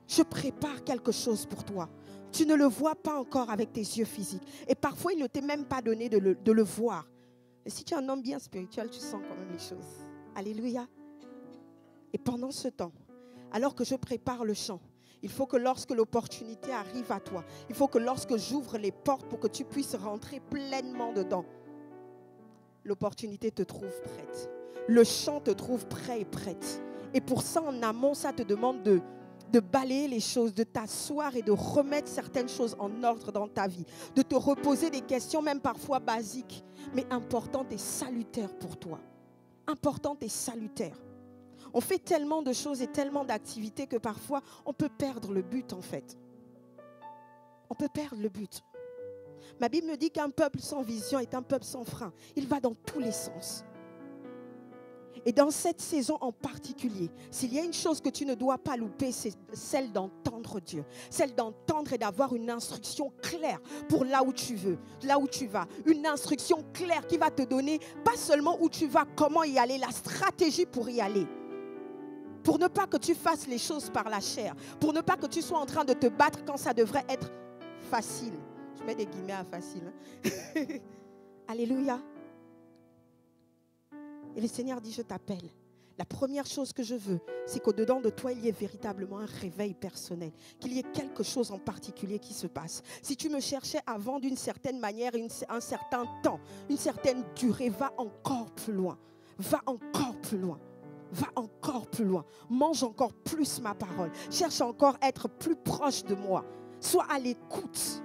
Je prépare quelque chose pour toi. Tu ne le vois pas encore avec tes yeux physiques. Et parfois, il ne t'est même pas donné de le voir. Et si tu es un homme bien spirituel, tu sens quand même les choses. Alléluia. Et pendant ce temps, alors que je prépare le champ, il faut que lorsque l'opportunité arrive à toi, il faut que lorsque j'ouvre les portes pour que tu puisses rentrer pleinement dedans, l'opportunité te trouve prête. Le champ te trouve prêt et prête. Et pour ça, en amont, ça te demande de balayer les choses, de t'asseoir et de remettre certaines choses en ordre dans ta vie, de te reposer des questions, même parfois basiques, mais importantes et salutaires pour toi. Importantes et salutaires. On fait tellement de choses et tellement d'activités que parfois, on peut perdre le but en fait. On peut perdre le but. Ma Bible me dit qu'un peuple sans vision est un peuple sans frein. Il va dans tous les sens. Et dans cette saison en particulier, s'il y a une chose que tu ne dois pas louper, c'est celle d'entendre Dieu. Celle d'entendre et d'avoir une instruction claire pour là où tu veux, là où tu vas. Une instruction claire qui va te donner pas seulement où tu vas, comment y aller, la stratégie pour y aller. Pour ne pas que tu fasses les choses par la chair. Pour ne pas que tu sois en train de te battre quand ça devrait être facile. Je mets des guillemets à facile. Hein? Alléluia. Et le Seigneur dit, je t'appelle. La première chose que je veux, c'est qu'au-dedans de toi, il y ait véritablement un réveil personnel. Qu'il y ait quelque chose en particulier qui se passe. Si tu me cherchais avant d'une certaine manière, un certain temps, une certaine durée, va encore plus loin. Va encore plus loin. Va encore plus loin. Mange encore plus ma parole. Cherche encore à être plus proche de moi. Sois à l'écoute.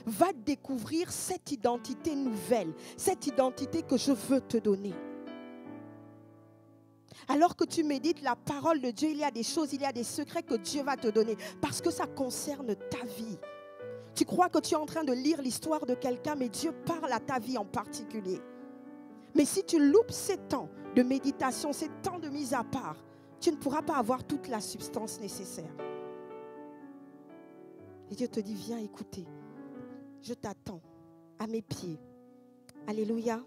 Va découvrir cette identité nouvelle. Cette identité que je veux te donner. Alors que tu médites la parole de Dieu, il y a des choses, il y a des secrets que Dieu va te donner. Parce que ça concerne ta vie. Tu crois que tu es en train de lire l'histoire de quelqu'un, mais Dieu parle à ta vie en particulier. Mais si tu loupes ces temps de méditation, ces temps de mise à part, tu ne pourras pas avoir toute la substance nécessaire. Et Dieu te dit, viens écouter. Je t'attends à mes pieds. Alléluia.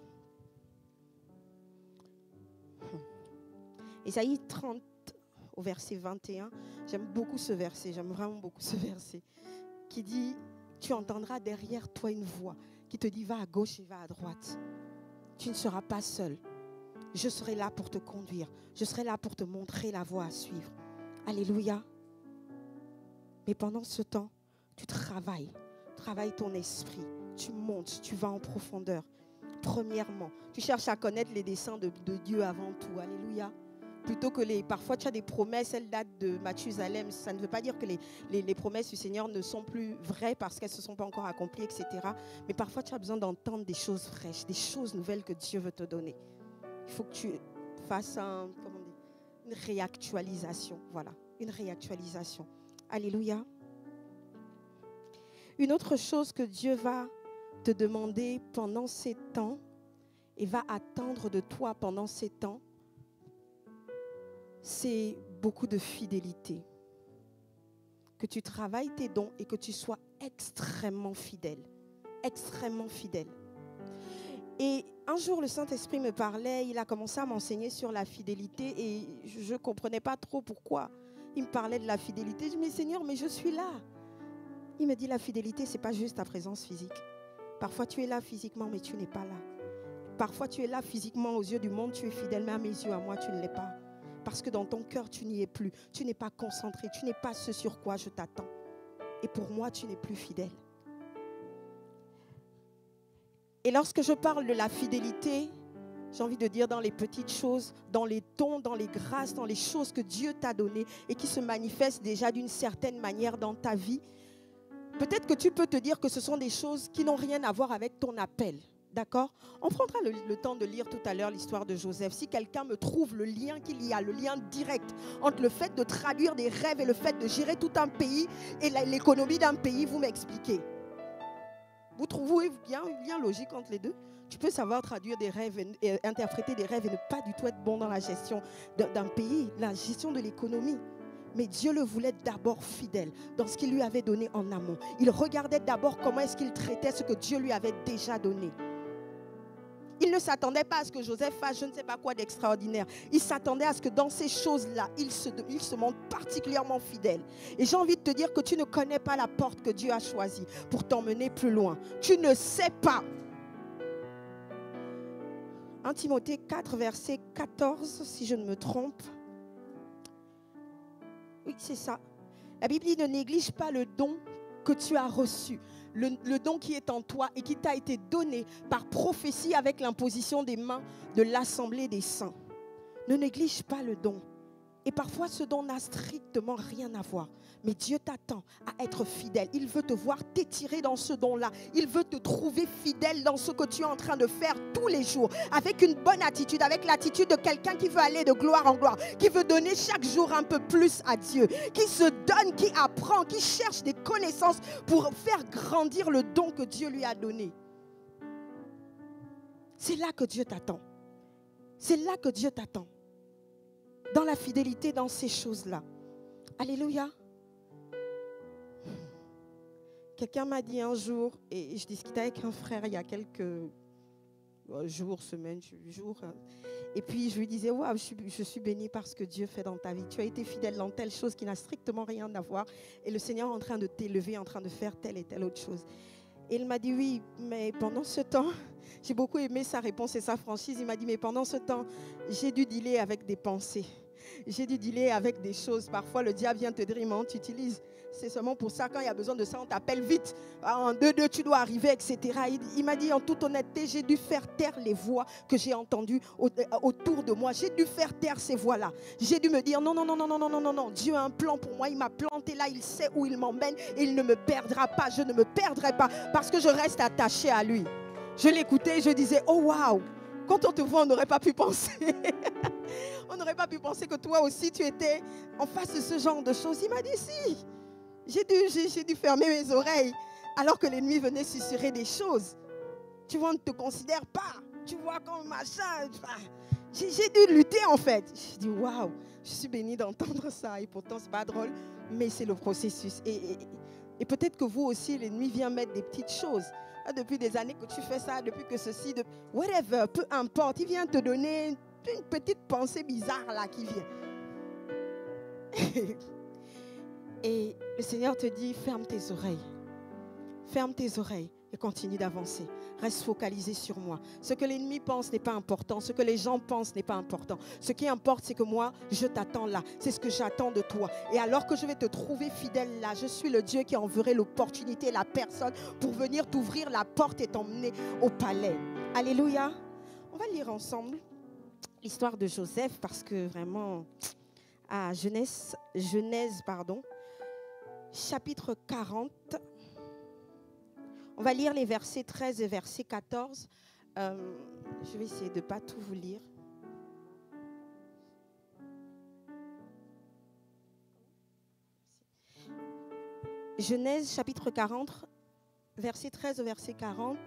Ésaïe 30 au verset 21, j'aime beaucoup ce verset, j'aime vraiment beaucoup ce verset, qui dit, tu entendras derrière toi une voix qui te dit, va à gauche et va à droite. Tu ne seras pas seul. Je serai là pour te conduire. Je serai là pour te montrer la voie à suivre. Alléluia. Mais pendant ce temps, tu travailles ton esprit. Tu montes, tu vas en profondeur. Premièrement, tu cherches à connaître les desseins de Dieu avant tout. Alléluia. plutôt que parfois tu as des promesses, elles datent de Mathusalem. Ça ne veut pas dire que les promesses du Seigneur ne sont plus vraies parce qu'elles ne se sont pas encore accomplies, etc. Mais parfois tu as besoin d'entendre des choses fraîches, des choses nouvelles que Dieu veut te donner. Il faut que tu fasses une réactualisation. Voilà, une réactualisation. Alléluia. Une autre chose que Dieu va te demander pendant ces temps et va attendre de toi pendant ces temps, c'est beaucoup de fidélité. Que tu travailles tes dons et que tu sois extrêmement fidèle. Extrêmement fidèle. Et un jour, le Saint-Esprit me parlait, il a commencé à m'enseigner sur la fidélité et je ne comprenais pas trop pourquoi. Il me parlait de la fidélité. Je me dis, mais Seigneur, mais je suis là. Il me dit, la fidélité, ce n'est pas juste ta présence physique. Parfois, tu es là physiquement, mais tu n'es pas là. Parfois, tu es là physiquement aux yeux du monde, tu es fidèle, mais à mes yeux, à moi, tu ne l'es pas. Parce que dans ton cœur, tu n'y es plus. Tu n'es pas concentré. Tu n'es pas ce sur quoi je t'attends. Et pour moi, tu n'es plus fidèle. Et lorsque je parle de la fidélité, j'ai envie de dire dans les petites choses, dans les dons, dans les grâces, dans les choses que Dieu t'a données et qui se manifestent déjà d'une certaine manière dans ta vie. Peut-être que tu peux te dire que ce sont des choses qui n'ont rien à voir avec ton appel. D'accord? On prendra le temps de lire tout à l'heure l'histoire de Joseph. Si quelqu'un me trouve le lien qu'il y a, le lien direct entre le fait de traduire des rêves et le fait de gérer tout un pays et l'économie d'un pays, vous m'expliquez. Vous trouvez bien logique entre les deux? Tu peux savoir traduire des rêves et interpréter des rêves et ne pas du tout être bon dans la gestion d'un pays, la gestion de l'économie. Mais Dieu le voulait d'abord fidèle dans ce qu'il lui avait donné en amont. Il regardait d'abord comment est-ce qu'il traitait ce que Dieu lui avait déjà donné. Il ne s'attendait pas à ce que Joseph fasse je ne sais pas quoi d'extraordinaire. Il s'attendait à ce que dans ces choses-là, il se montre particulièrement fidèle. Et j'ai envie de te dire que tu ne connais pas la porte que Dieu a choisie pour t'emmener plus loin. Tu ne sais pas. 1 Timothée 4, verset 14, si je ne me trompe. Oui, c'est ça. La Bible dit, ne néglige pas le don que tu as reçu. Le don qui est en toi et qui t'a été donné par prophétie avec l'imposition des mains de l'Assemblée des saints. Ne néglige pas le don. Et parfois, ce don n'a strictement rien à voir. Mais Dieu t'attend à être fidèle. Il veut te voir t'étirer dans ce don-là. Il veut te trouver fidèle dans ce que tu es en train de faire tous les jours. Avec une bonne attitude, avec l'attitude de quelqu'un qui veut aller de gloire en gloire, qui veut donner chaque jour un peu plus à Dieu, qui se donne, qui apprend, qui cherche des connaissances pour faire grandir le don que Dieu lui a donné. C'est là que Dieu t'attend. C'est là que Dieu t'attend. Dans la fidélité, dans ces choses-là. Alléluia. Quelqu'un m'a dit un jour, et je discutais avec un frère il y a quelques jours, semaines, jours, et puis je lui disais, waouh, je suis bénie par ce que Dieu fait dans ta vie. Tu as été fidèle dans telle chose qui n'a strictement rien à voir, et le Seigneur est en train de t'élever, en train de faire telle et telle autre chose. Et il m'a dit, oui, mais pendant ce temps, j'ai beaucoup aimé sa réponse et sa franchise. Il m'a dit, mais pendant ce temps, j'ai dû dealer avec des pensées. J'ai dû dealer avec des choses. Parfois, le diable vient te dire, maman, tu utilises. C'est seulement pour ça, quand il y a besoin de ça, on t'appelle vite. En 2-2, tu dois arriver, etc. Il m'a dit, en toute honnêteté, j'ai dû faire taire les voix que j'ai entendues autour de moi. J'ai dû faire taire ces voix-là. J'ai dû me dire, non, non, non, non, non, non, non, non, non. Dieu a un plan pour moi. Il m'a planté là. Il sait où il m'emmène. Et il ne me perdra pas. Je ne me perdrai pas parce que je reste attachée à lui. Je l'écoutais et je disais, oh waouh. Quand on te voit, on n'aurait pas pu penser. On n'aurait pas pu penser que toi aussi, tu étais en face de ce genre de choses. Il m'a dit, si. J'ai dû fermer mes oreilles alors que l'ennemi venait susurrer des choses. Tu vois, on ne te considère pas. Tu vois, comme machin. J'ai dû lutter en fait. J'ai dit, waouh, je suis bénie d'entendre ça. Et pourtant, ce n'est pas drôle, mais c'est le processus. Et peut-être que vous aussi, l'ennemi vient mettre des petites choses. Depuis des années que tu fais ça, depuis que ceci, whatever, peu importe. Il vient te donner une petite pensée bizarre là qui vient. Et le Seigneur te dit, ferme tes oreilles. Ferme tes oreilles et continue d'avancer. Reste focalisé sur moi. Ce que l'ennemi pense n'est pas important. Ce que les gens pensent n'est pas important. Ce qui importe, c'est que moi, je t'attends là. C'est ce que j'attends de toi. Et alors que je vais te trouver fidèle là, je suis le Dieu qui enverrait l'opportunité et la personne pour venir t'ouvrir la porte et t'emmener au palais. Alléluia. On va lire ensemble l'histoire de Joseph parce que vraiment, à Genèse, chapitre 40, on va lire les versets 13 et verset 14. Je vais essayer de ne pas tout vous lire. Genèse chapitre 40, verset 13 au verset 40.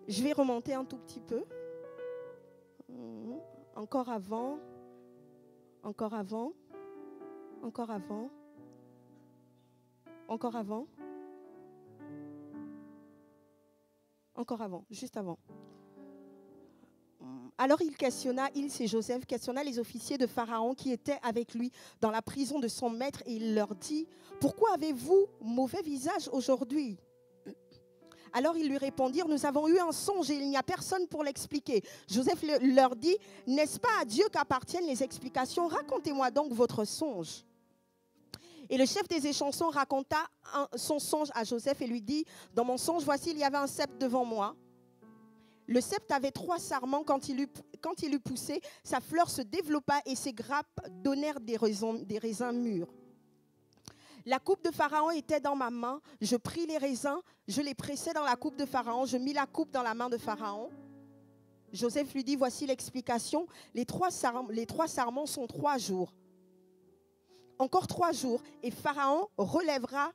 Je vais remonter un tout petit peu. Encore avant. Encore avant. Encore avant. Encore avant. Encore avant, juste avant. Alors c'est Joseph, questionna les officiers de Pharaon qui étaient avec lui dans la prison de son maître et il leur dit, « Pourquoi avez-vous mauvais visage aujourd'hui ?» Alors ils lui répondirent, « Nous avons eu un songe et il n'y a personne pour l'expliquer. » Joseph leur dit, « N'est-ce pas à Dieu qu'appartiennent les explications? Racontez-moi donc votre songe. » Et le chef des échansons raconta son songe à Joseph et lui dit, « Dans mon songe, voici, il y avait un sceptre devant moi. Le sceptre avait 3 sarments. Quand il eut poussé, sa fleur se développa et ses grappes donnèrent des raisins mûrs. La coupe de Pharaon était dans ma main. Je pris les raisins, je les pressai dans la coupe de Pharaon. Je mis la coupe dans la main de Pharaon. » Joseph lui dit, « Voici l'explication. Les 3 sarments sont 3 jours. Encore 3 jours et Pharaon relèvera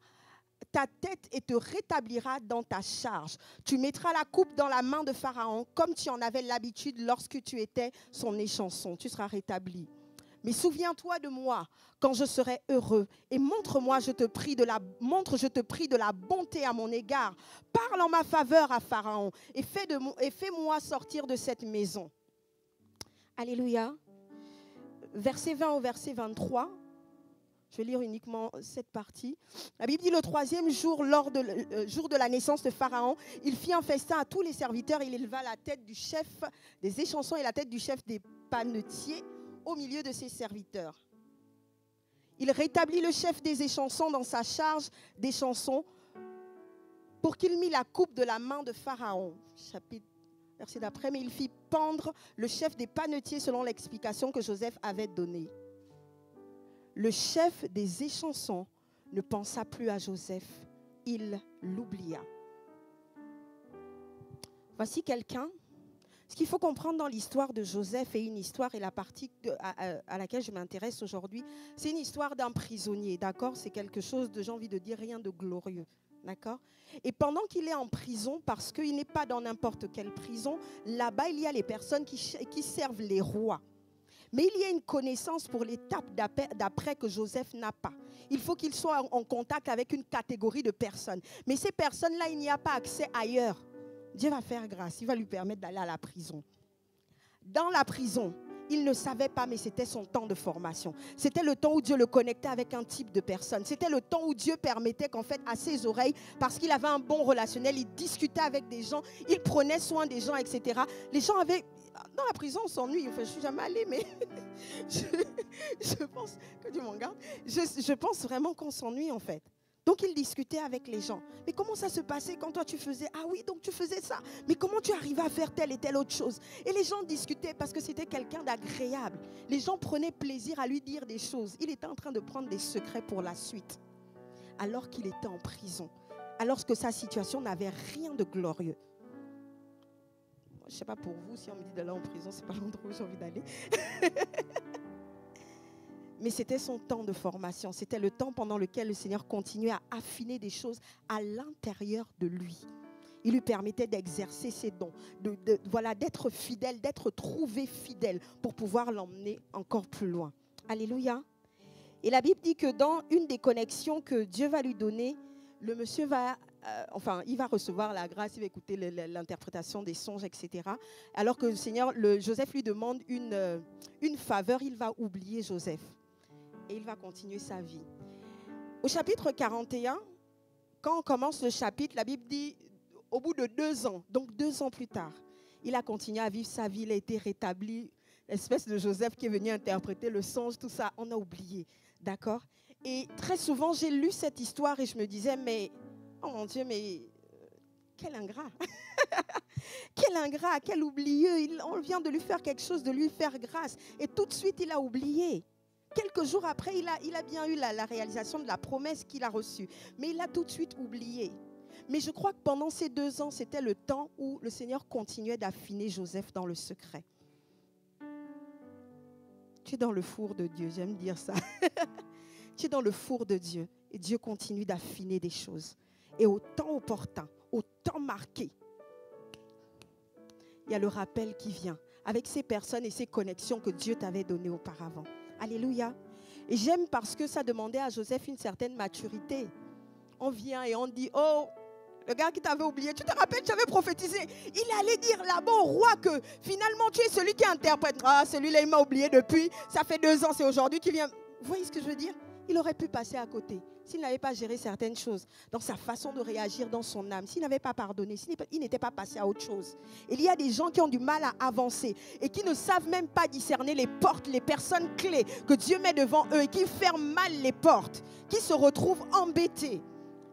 ta tête et te rétablira dans ta charge. Tu mettras la coupe dans la main de Pharaon comme tu en avais l'habitude lorsque tu étais son échanson. Tu seras rétabli. Mais souviens-toi de moi quand je serai heureux et montre-moi, je te prie, de la bonté à mon égard. Parle en ma faveur à Pharaon et fais-moi sortir de cette maison. » Alléluia. Verset 20 au verset 23. Je vais lire uniquement cette partie. La Bible dit, le 3e jour, jour de la naissance de Pharaon, il fit un festin à tous les serviteurs. Il éleva la tête du chef des échansons et la tête du chef des panetiers au milieu de ses serviteurs. Il rétablit le chef des échansons dans sa charge d'échansons pour qu'il mit la coupe de la main de Pharaon. Verset d'après, mais il fit pendre le chef des panetiers selon l'explication que Joseph avait donnée. Le chef des échansons ne pensa plus à Joseph, il l'oublia. Voici quelqu'un. Ce qu'il faut comprendre dans l'histoire de Joseph et une histoire, et la partie à laquelle je m'intéresse aujourd'hui, c'est une histoire d'un prisonnier, d'accord? C'est quelque chose de, j'ai envie de dire, rien de glorieux, d'accord? Et pendant qu'il est en prison, parce qu'il n'est pas dans n'importe quelle prison, là-bas, il y a les personnes qui servent les rois. Mais il y a une connaissance pour l'étape d'après que Joseph n'a pas. Il faut qu'il soit en contact avec une catégorie de personnes. Mais ces personnes-là, il n'y a pas accès ailleurs. Dieu va faire grâce, il va lui permettre d'aller à la prison. Dans la prison, il ne savait pas, mais c'était son temps de formation. C'était le temps où Dieu le connectait avec un type de personne. C'était le temps où Dieu permettait qu'en fait, à ses oreilles, parce qu'il avait un bon relationnel, il discutait avec des gens, il prenait soin des gens, etc. Les gens avaient... Dans la prison, on s'ennuie. Enfin, je ne suis jamais allée, mais je pense que Dieu m'en garde. Je pense vraiment qu'on s'ennuie, en fait. Donc, il discutait avec les gens. Mais comment ça se passait quand toi, tu faisais... Ah oui, donc tu faisais ça. Mais comment tu arrivais à faire telle et telle autre chose? Et les gens discutaient parce que c'était quelqu'un d'agréable. Les gens prenaient plaisir à lui dire des choses. Il était en train de prendre des secrets pour la suite. Alors qu'il était en prison. Alors que sa situation n'avait rien de glorieux. Je ne sais pas pour vous, si on me dit d'aller en prison, ce n'est pas l'endroit où j'ai envie d'aller. Mais c'était son temps de formation. C'était le temps pendant lequel le Seigneur continuait à affiner des choses à l'intérieur de lui. Il lui permettait d'exercer ses dons, d'être fidèle, d'être trouvé fidèle pour pouvoir l'emmener encore plus loin. Alléluia. Et la Bible dit que dans une des connexions que Dieu va lui donner, le monsieur il va recevoir la grâce, il va écouter l'interprétation des songes, etc. Alors que le Seigneur, Joseph lui demande une faveur, il va oublier Joseph. Et il va continuer sa vie. Au chapitre 41, quand on commence le chapitre, la Bible dit, au bout de 2 ans, donc 2 ans plus tard, il a continué à vivre sa vie, il a été rétabli. L'espèce de Joseph qui est venu interpréter le songe, tout ça, on a oublié. D'accord? Et très souvent, j'ai lu cette histoire et je me disais, mais... Oh mon Dieu, mais quel ingrat. Quel ingrat, quel oublieux. On vient de lui faire quelque chose, de lui faire grâce. Et tout de suite, il a oublié. Quelques jours après, il a bien eu la réalisation de la promesse qu'il a reçue. Mais il a tout de suite oublié. Mais je crois que pendant ces 2 ans, c'était le temps où le Seigneur continuait d'affiner Joseph dans le secret. Tu es dans le four de Dieu, j'aime dire ça. Tu es dans le four de Dieu et Dieu continue d'affiner des choses. Et au temps opportun, au temps marqué, il y a le rappel qui vient avec ces personnes et ces connexions que Dieu t'avait données auparavant. Alléluia. Et j'aime parce que ça demandait à Joseph une certaine maturité. On vient et on dit, oh, le gars qui t'avait oublié, tu te rappelles, tu avais prophétisé. Il allait dire là-bas au roi que finalement tu es celui qui interprète. Ah, celui-là, il m'a oublié depuis. Ça fait 2 ans, c'est aujourd'hui qu'il vient. Vous voyez ce que je veux dire? Il aurait pu passer à côté s'il n'avait pas géré certaines choses dans sa façon de réagir dans son âme, s'il n'avait pas pardonné, s'il n'était pas passé à autre chose. Il y a des gens qui ont du mal à avancer et qui ne savent même pas discerner les portes, les personnes clés que Dieu met devant eux et qui ferment mal les portes, qui se retrouvent embêtés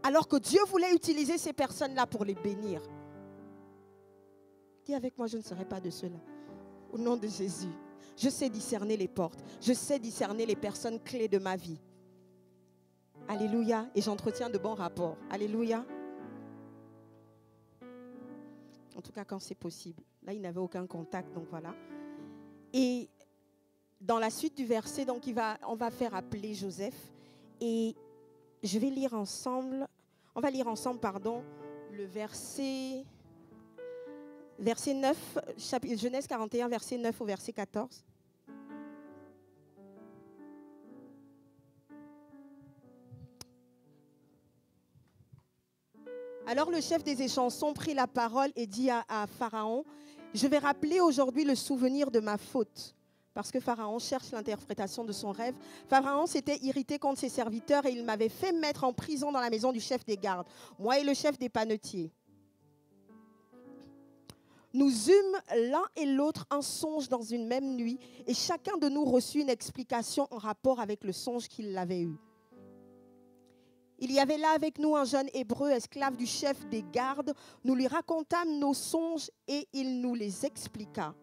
alors que Dieu voulait utiliser ces personnes-là pour les bénir. Dis avec moi, je ne serai pas de ceux-là. Au nom de Jésus, je sais discerner les portes, je sais discerner les personnes clés de ma vie. Alléluia. Et j'entretiens de bons rapports. Alléluia. En tout cas, quand c'est possible. Là, il n'avait aucun contact, donc voilà. Et dans la suite du verset, donc on va faire appeler Joseph. Et je vais lire ensemble, le verset 9, Genèse 41, verset 9 au verset 14. Alors le chef des échansons prit la parole et dit à Pharaon, « Je vais rappeler aujourd'hui le souvenir de ma faute. » Parce que Pharaon cherche l'interprétation de son rêve. Pharaon s'était irrité contre ses serviteurs et il m'avait fait mettre en prison dans la maison du chef des gardes, moi et le chef des panetiers. Nous eûmes l'un et l'autre un songe dans une même nuit et chacun de nous reçut une explication en rapport avec le songe qu'il avait eu. Il y avait là avec nous un jeune hébreu, esclave du chef des gardes. Nous lui racontâmes nos songes et il nous les expliqua.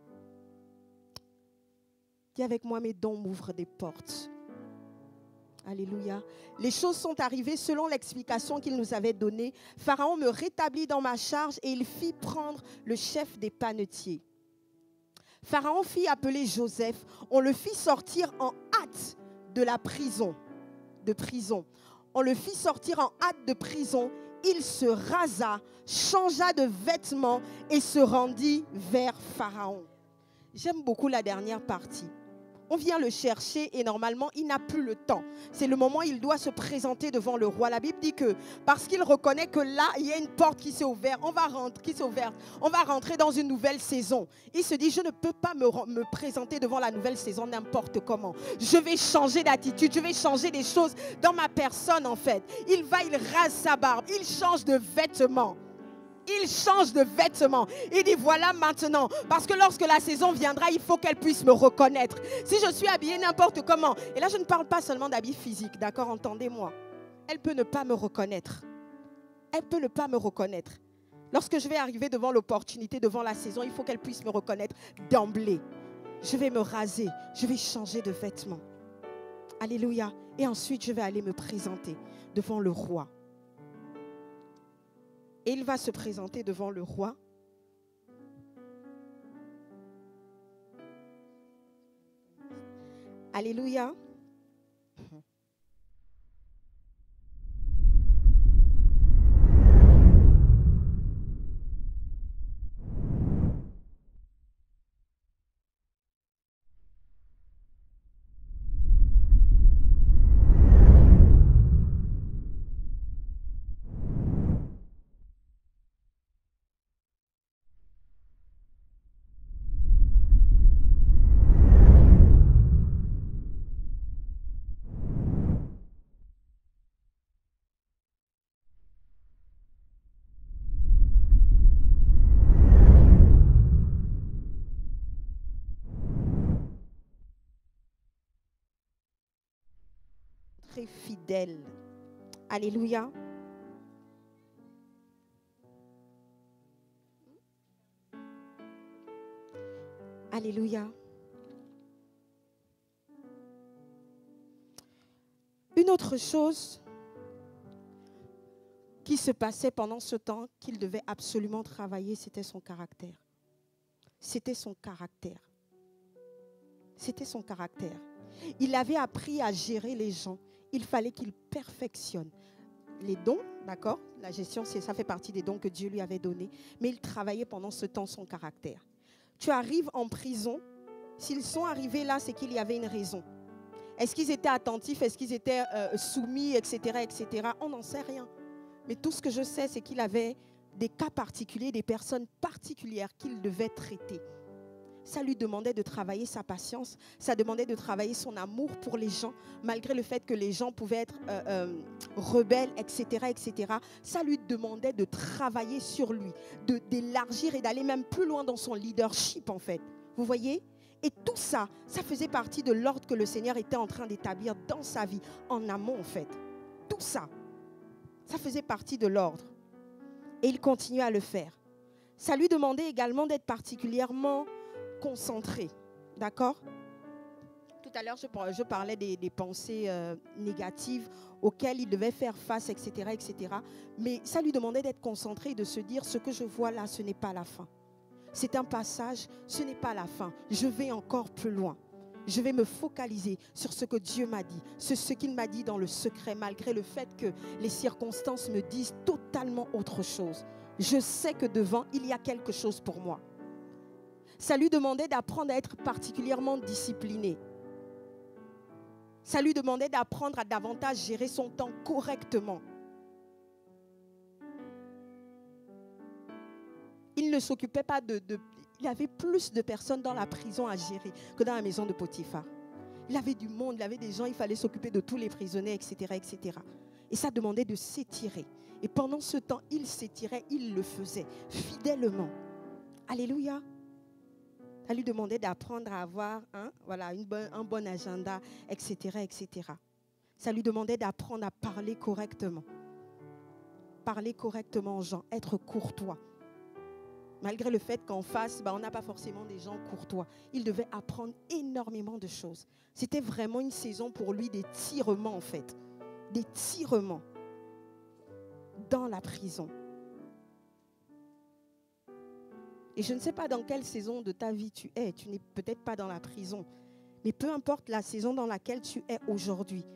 Dis avec moi, mes dons m'ouvrent des portes. Alléluia. Les choses sont arrivées selon l'explication qu'il nous avait donnée. Pharaon me rétablit dans ma charge et il fit prendre le chef des panetiers. Pharaon fit appeler Joseph. On le fit sortir en hâte de la prison. On le fit sortir en hâte de prison. Il se rasa, changea de vêtements et se rendit vers Pharaon. J'aime beaucoup la dernière partie. On vient le chercher et normalement, il n'a plus le temps. C'est le moment où il doit se présenter devant le roi. La Bible dit que parce qu'il reconnaît que là, il y a une porte qui s'est ouverte. On va rentrer dans une nouvelle saison. Il se dit, je ne peux pas me présenter devant la nouvelle saison n'importe comment. Je vais changer d'attitude, je vais changer des choses dans ma personne en fait. Il rase sa barbe, il change de vêtements. Il change de vêtements. Il dit voilà maintenant. Parce que lorsque la saison viendra, il faut qu'elle puisse me reconnaître. Si je suis habillée n'importe comment. Et là, je ne parle pas seulement d'habits physiques. D'accord, entendez-moi. Elle peut ne pas me reconnaître. Elle peut ne pas me reconnaître. Lorsque je vais arriver devant l'opportunité, devant la saison, il faut qu'elle puisse me reconnaître d'emblée. Je vais me raser. Je vais changer de vêtements. Alléluia. Et ensuite, je vais aller me présenter devant le roi. Et il va se présenter devant le roi. Alléluia. Très fidèle. Alléluia. Alléluia. Une autre chose qui se passait pendant ce temps qu'il devait absolument travailler, c'était son caractère. C'était son caractère. C'était son caractère. Il avait appris à gérer les gens. Il fallait qu'il perfectionne les dons, d'accord? La gestion, ça fait partie des dons que Dieu lui avait donnés. Mais il travaillait pendant ce temps son caractère. Tu arrives en prison. S'ils sont arrivés là, c'est qu'il y avait une raison. Est-ce qu'ils étaient attentifs? Est-ce qu'ils étaient soumis, etc., etc. On n'en sait rien. Mais tout ce que je sais, c'est qu'il avait des cas particuliers, des personnes particulières qu'il devait traiter. Ça lui demandait de travailler sa patience, ça demandait de travailler son amour pour les gens, malgré le fait que les gens pouvaient être rebelles, etc., etc. Ça lui demandait de travailler sur lui, d'élargir et d'aller même plus loin dans son leadership, en fait. Vous voyez? Et tout ça, ça faisait partie de l'ordre que le Seigneur était en train d'établir dans sa vie, en amont, en fait. Tout ça, ça faisait partie de l'ordre. Et il continuait à le faire. Ça lui demandait également d'être particulièrement concentré. D'accord? Tout à l'heure, je parlais des pensées négatives auxquelles il devait faire face, etc., etc. Mais ça lui demandait d'être concentré et de se dire, ce que je vois là, ce n'est pas la fin. C'est un passage, ce n'est pas la fin. Je vais encore plus loin. Je vais me focaliser sur ce que Dieu m'a dit, sur ce qu'il m'a dit dans le secret, malgré le fait que les circonstances me disent totalement autre chose. Je sais que devant, il y a quelque chose pour moi. Ça lui demandait d'apprendre à être particulièrement discipliné. Ça lui demandait d'apprendre à davantage gérer son temps correctement. Il ne s'occupait pas il y avait plus de personnes dans la prison à gérer que dans la maison de Potiphar. Il avait du monde, il avait des gens, il fallait s'occuper de tous les prisonniers, etc., etc. Et ça demandait de s'étirer. Et pendant ce temps, il s'étirait, il le faisait fidèlement. Alléluia. Ça lui demandait d'apprendre à avoir un bon agenda, etc., etc. Ça lui demandait d'apprendre à parler correctement. Parler correctement aux gens, être courtois. Malgré le fait qu'en face, on n'a pas forcément des gens courtois. Il devait apprendre énormément de choses. C'était vraiment une saison pour lui d'étirement, en fait. D'étirement dans la prison. Et je ne sais pas dans quelle saison de ta vie tu es. Tu n'es peut-être pas dans la prison. Mais peu importe la saison dans laquelle tu es aujourd'hui,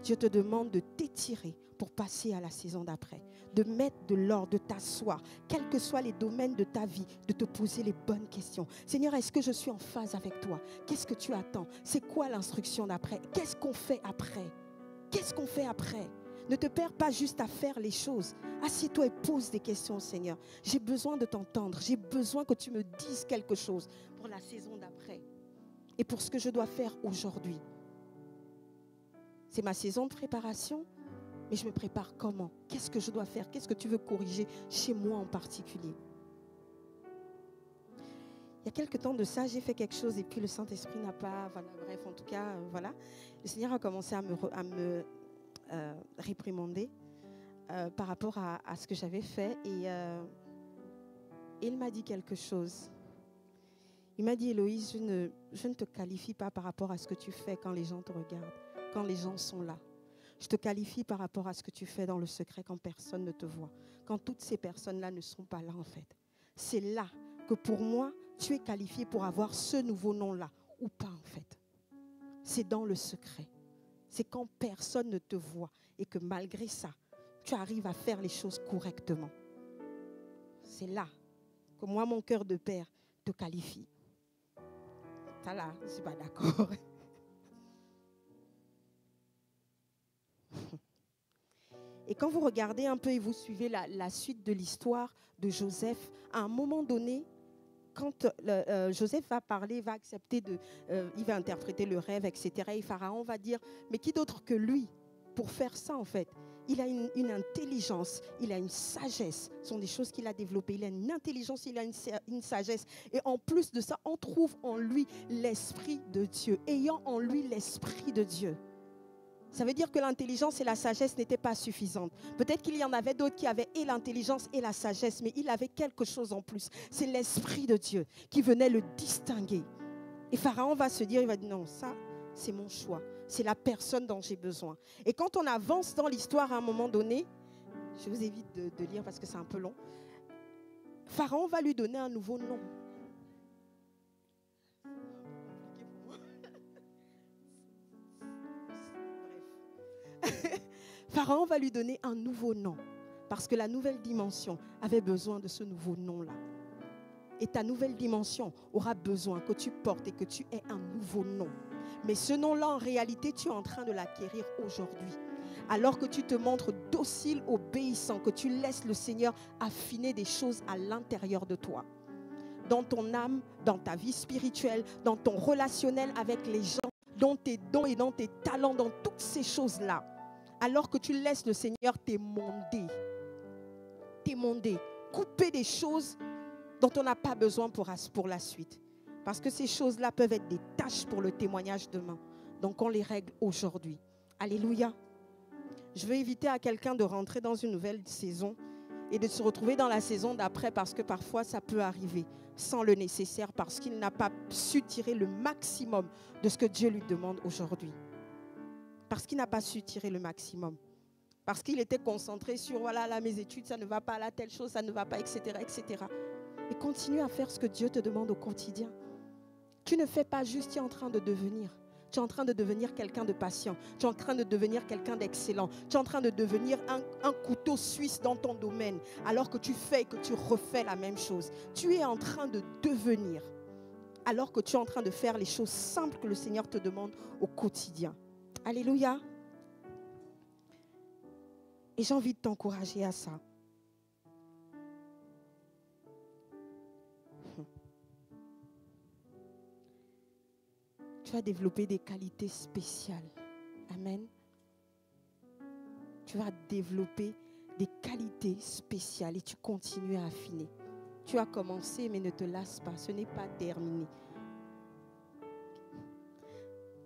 Dieu te demande de t'étirer pour passer à la saison d'après. De mettre de l'ordre, de t'asseoir, quels que soient les domaines de ta vie, de te poser les bonnes questions. Seigneur, est-ce que je suis en phase avec toi? Qu'est-ce que tu attends? C'est quoi l'instruction d'après? Qu'est-ce qu'on fait après? Qu'est-ce qu'on fait après? Ne te perds pas juste à faire les choses. Assieds-toi et pose des questions au Seigneur. J'ai besoin de t'entendre. J'ai besoin que tu me dises quelque chose pour la saison d'après et pour ce que je dois faire aujourd'hui. C'est ma saison de préparation, mais je me prépare comment? Qu'est-ce que je dois faire? Qu'est-ce que tu veux corriger chez moi en particulier? Il y a quelque temps de ça, j'ai fait quelque chose et puis le Saint-Esprit n'a pas... bref, en tout cas, voilà. Le Seigneur a commencé à me réprimander par rapport à ce que j'avais fait et il m'a dit quelque chose. Il m'a dit, Héloïse, je ne te qualifie pas par rapport à ce que tu fais quand les gens te regardent, quand les gens sont là. Je te qualifie par rapport à ce que tu fais dans le secret quand personne ne te voit, quand toutes ces personnes-là ne sont pas là en fait. C'est là que pour moi, tu es qualifié pour avoir ce nouveau nom-là ou pas en fait. C'est dans le secret. C'est quand personne ne te voit et que malgré ça, tu arrives à faire les choses correctement. C'est là que moi, mon cœur de père te qualifie. Ça là, je ne suis pas d'accord. Et quand vous regardez un peu et vous suivez la suite de l'histoire de Joseph, à un moment donné, quand Joseph va parler, va accepter, il va interpréter le rêve, etc. Et Pharaon va dire, mais qui d'autre que lui pour faire ça en fait? Il a une intelligence, il a une sagesse. Ce sont des choses qu'il a développées. Il a une intelligence, il a une sagesse. Et en plus de ça, on trouve en lui l'Esprit de Dieu. Ayant en lui l'Esprit de Dieu. Ça veut dire que l'intelligence et la sagesse n'étaient pas suffisantes. Peut-être qu'il y en avait d'autres qui avaient et l'intelligence et la sagesse, mais il avait quelque chose en plus. C'est l'Esprit de Dieu qui venait le distinguer. Et Pharaon va se dire, il va dire non, ça, c'est mon choix. C'est la personne dont j'ai besoin. Et quand on avance dans l'histoire à un moment donné, je vous évite de lire parce que c'est un peu long, Pharaon va lui donner un nouveau nom. Pharaon va lui donner un nouveau nom parce que la nouvelle dimension avait besoin de ce nouveau nom-là. Et ta nouvelle dimension aura besoin que tu portes et que tu aies un nouveau nom. Mais ce nom-là, en réalité, tu es en train de l'acquérir aujourd'hui. Alors que tu te montres docile, obéissant, que tu laisses le Seigneur affiner des choses à l'intérieur de toi. Dans ton âme, dans ta vie spirituelle, dans ton relationnel avec les gens, dans tes dons et dans tes talents, dans toutes ces choses-là. Alors que tu laisses le Seigneur t'émonder, couper des choses dont on n'a pas besoin pour la suite. Parce que ces choses-là peuvent être des tâches pour le témoignage demain. Donc on les règle aujourd'hui. Alléluia. Je veux éviter à quelqu'un de rentrer dans une nouvelle saison et de se retrouver dans la saison d'après parce que parfois ça peut arriver sans le nécessaire parce qu'il n'a pas su tirer le maximum de ce que Dieu lui demande aujourd'hui. Parce qu'il n'a pas su tirer le maximum. Parce qu'il était concentré sur, voilà, là, mes études, ça ne va pas, là, telle chose, ça ne va pas, etc., etc. Et continue à faire ce que Dieu te demande au quotidien. Tu ne fais pas juste, tu es en train de devenir. Tu es en train de devenir quelqu'un de patient. Tu es en train de devenir quelqu'un d'excellent. Tu es en train de devenir un couteau suisse dans ton domaine. Alors que tu fais et que tu refais la même chose. Tu es en train de devenir. Alors que tu es en train de faire les choses simples que le Seigneur te demande au quotidien. Alléluia. Et j'ai envie de t'encourager à ça. Tu vas développer des qualités spéciales. Amen. Tu vas développer des qualités spéciales et tu continues à affiner. Tu as commencé, mais ne te lasse pas. Ce n'est pas terminé.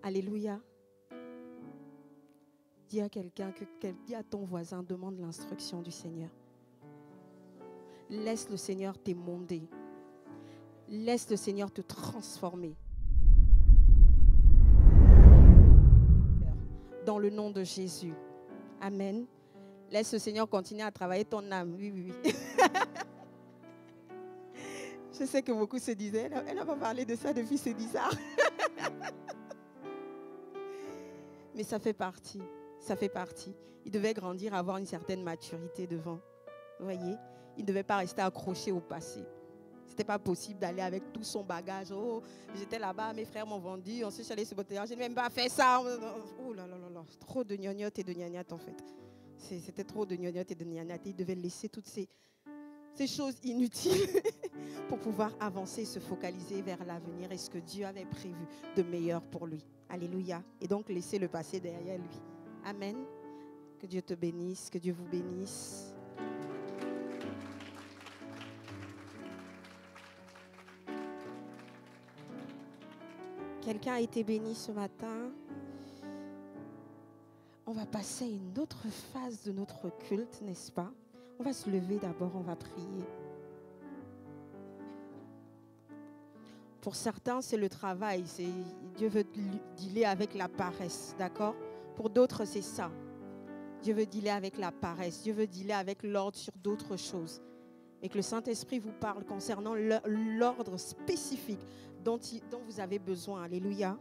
Alléluia. Dis à quelqu'un, dis à ton voisin, demande l'instruction du Seigneur. Laisse le Seigneur t'émonder. Laisse le Seigneur te transformer. Dans le nom de Jésus. Amen. Laisse le Seigneur continuer à travailler ton âme. Oui, oui, oui. Je sais que beaucoup se disaient, elle n'a pas parlé de ça depuis, c'est bizarre. Mais ça fait partie. Ça fait partie. Il devait grandir, avoir une certaine maturité devant. Vous voyez? Il ne devait pas rester accroché au passé. Ce n'était pas possible d'aller avec tout son bagage. Oh, j'étais là-bas, mes frères m'ont vendu, on s'est allé sur le terrain, je n'ai même pas fait ça. Oh là là là là, trop de gnognottes et de gnagnates en fait. C'était trop de gnognottes et de gnagnates. Il devait laisser toutes ces choses inutiles pour pouvoir avancer, se focaliser vers l'avenir et ce que Dieu avait prévu de meilleur pour lui. Alléluia. Et donc laisser le passé derrière lui. Amen. Que Dieu te bénisse, que Dieu vous bénisse. Quelqu'un a été béni ce matin. On va passer à une autre phase de notre culte, n'est-ce pas? On va se lever d'abord, on va prier. Pour certains, c'est le travail. Dieu veut dealer avec la paresse, d'accord? Pour d'autres, c'est ça. Dieu veut dealer avec la paresse. Dieu veut dealer avec l'ordre sur d'autres choses. Et que le Saint-Esprit vous parle concernant l'ordre spécifique dont vous avez besoin. Alléluia.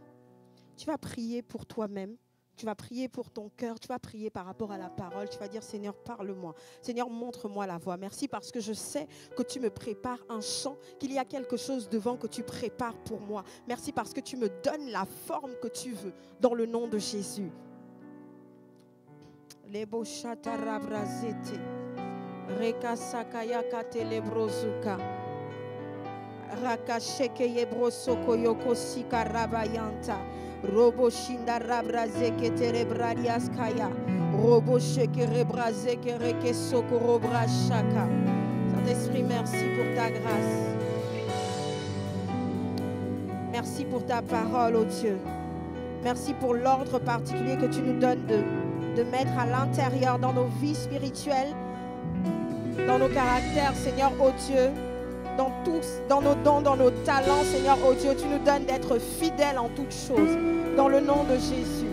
Tu vas prier pour toi-même. Tu vas prier pour ton cœur. Tu vas prier par rapport à la parole. Tu vas dire, Seigneur, parle-moi. Seigneur, montre-moi la voie. Merci parce que je sais que tu me prépares un champ, qu'il y a quelque chose devant que tu prépares pour moi. Merci parce que tu me donnes la forme que tu veux. Dans le nom de Jésus. Lebo shatara brazete, reka sakaya katele brozuka, raka sheke yebrosoko yoko sika rabayanta, robo shinda rabrazeke terebrarias kaya, robo sheke rebrazeke reke soko robra shaka. Saint-Esprit, merci pour ta grâce. Merci pour ta parole, oh Dieu. Merci pour l'ordre particulier que tu nous donnes de mettre à l'intérieur dans nos vies spirituelles, dans nos caractères, Seigneur, oh Dieu. dans nos dons, dans nos talents, Seigneur, oh Dieu, tu nous donnes d'être fidèles en toutes choses. Dans le nom de Jésus.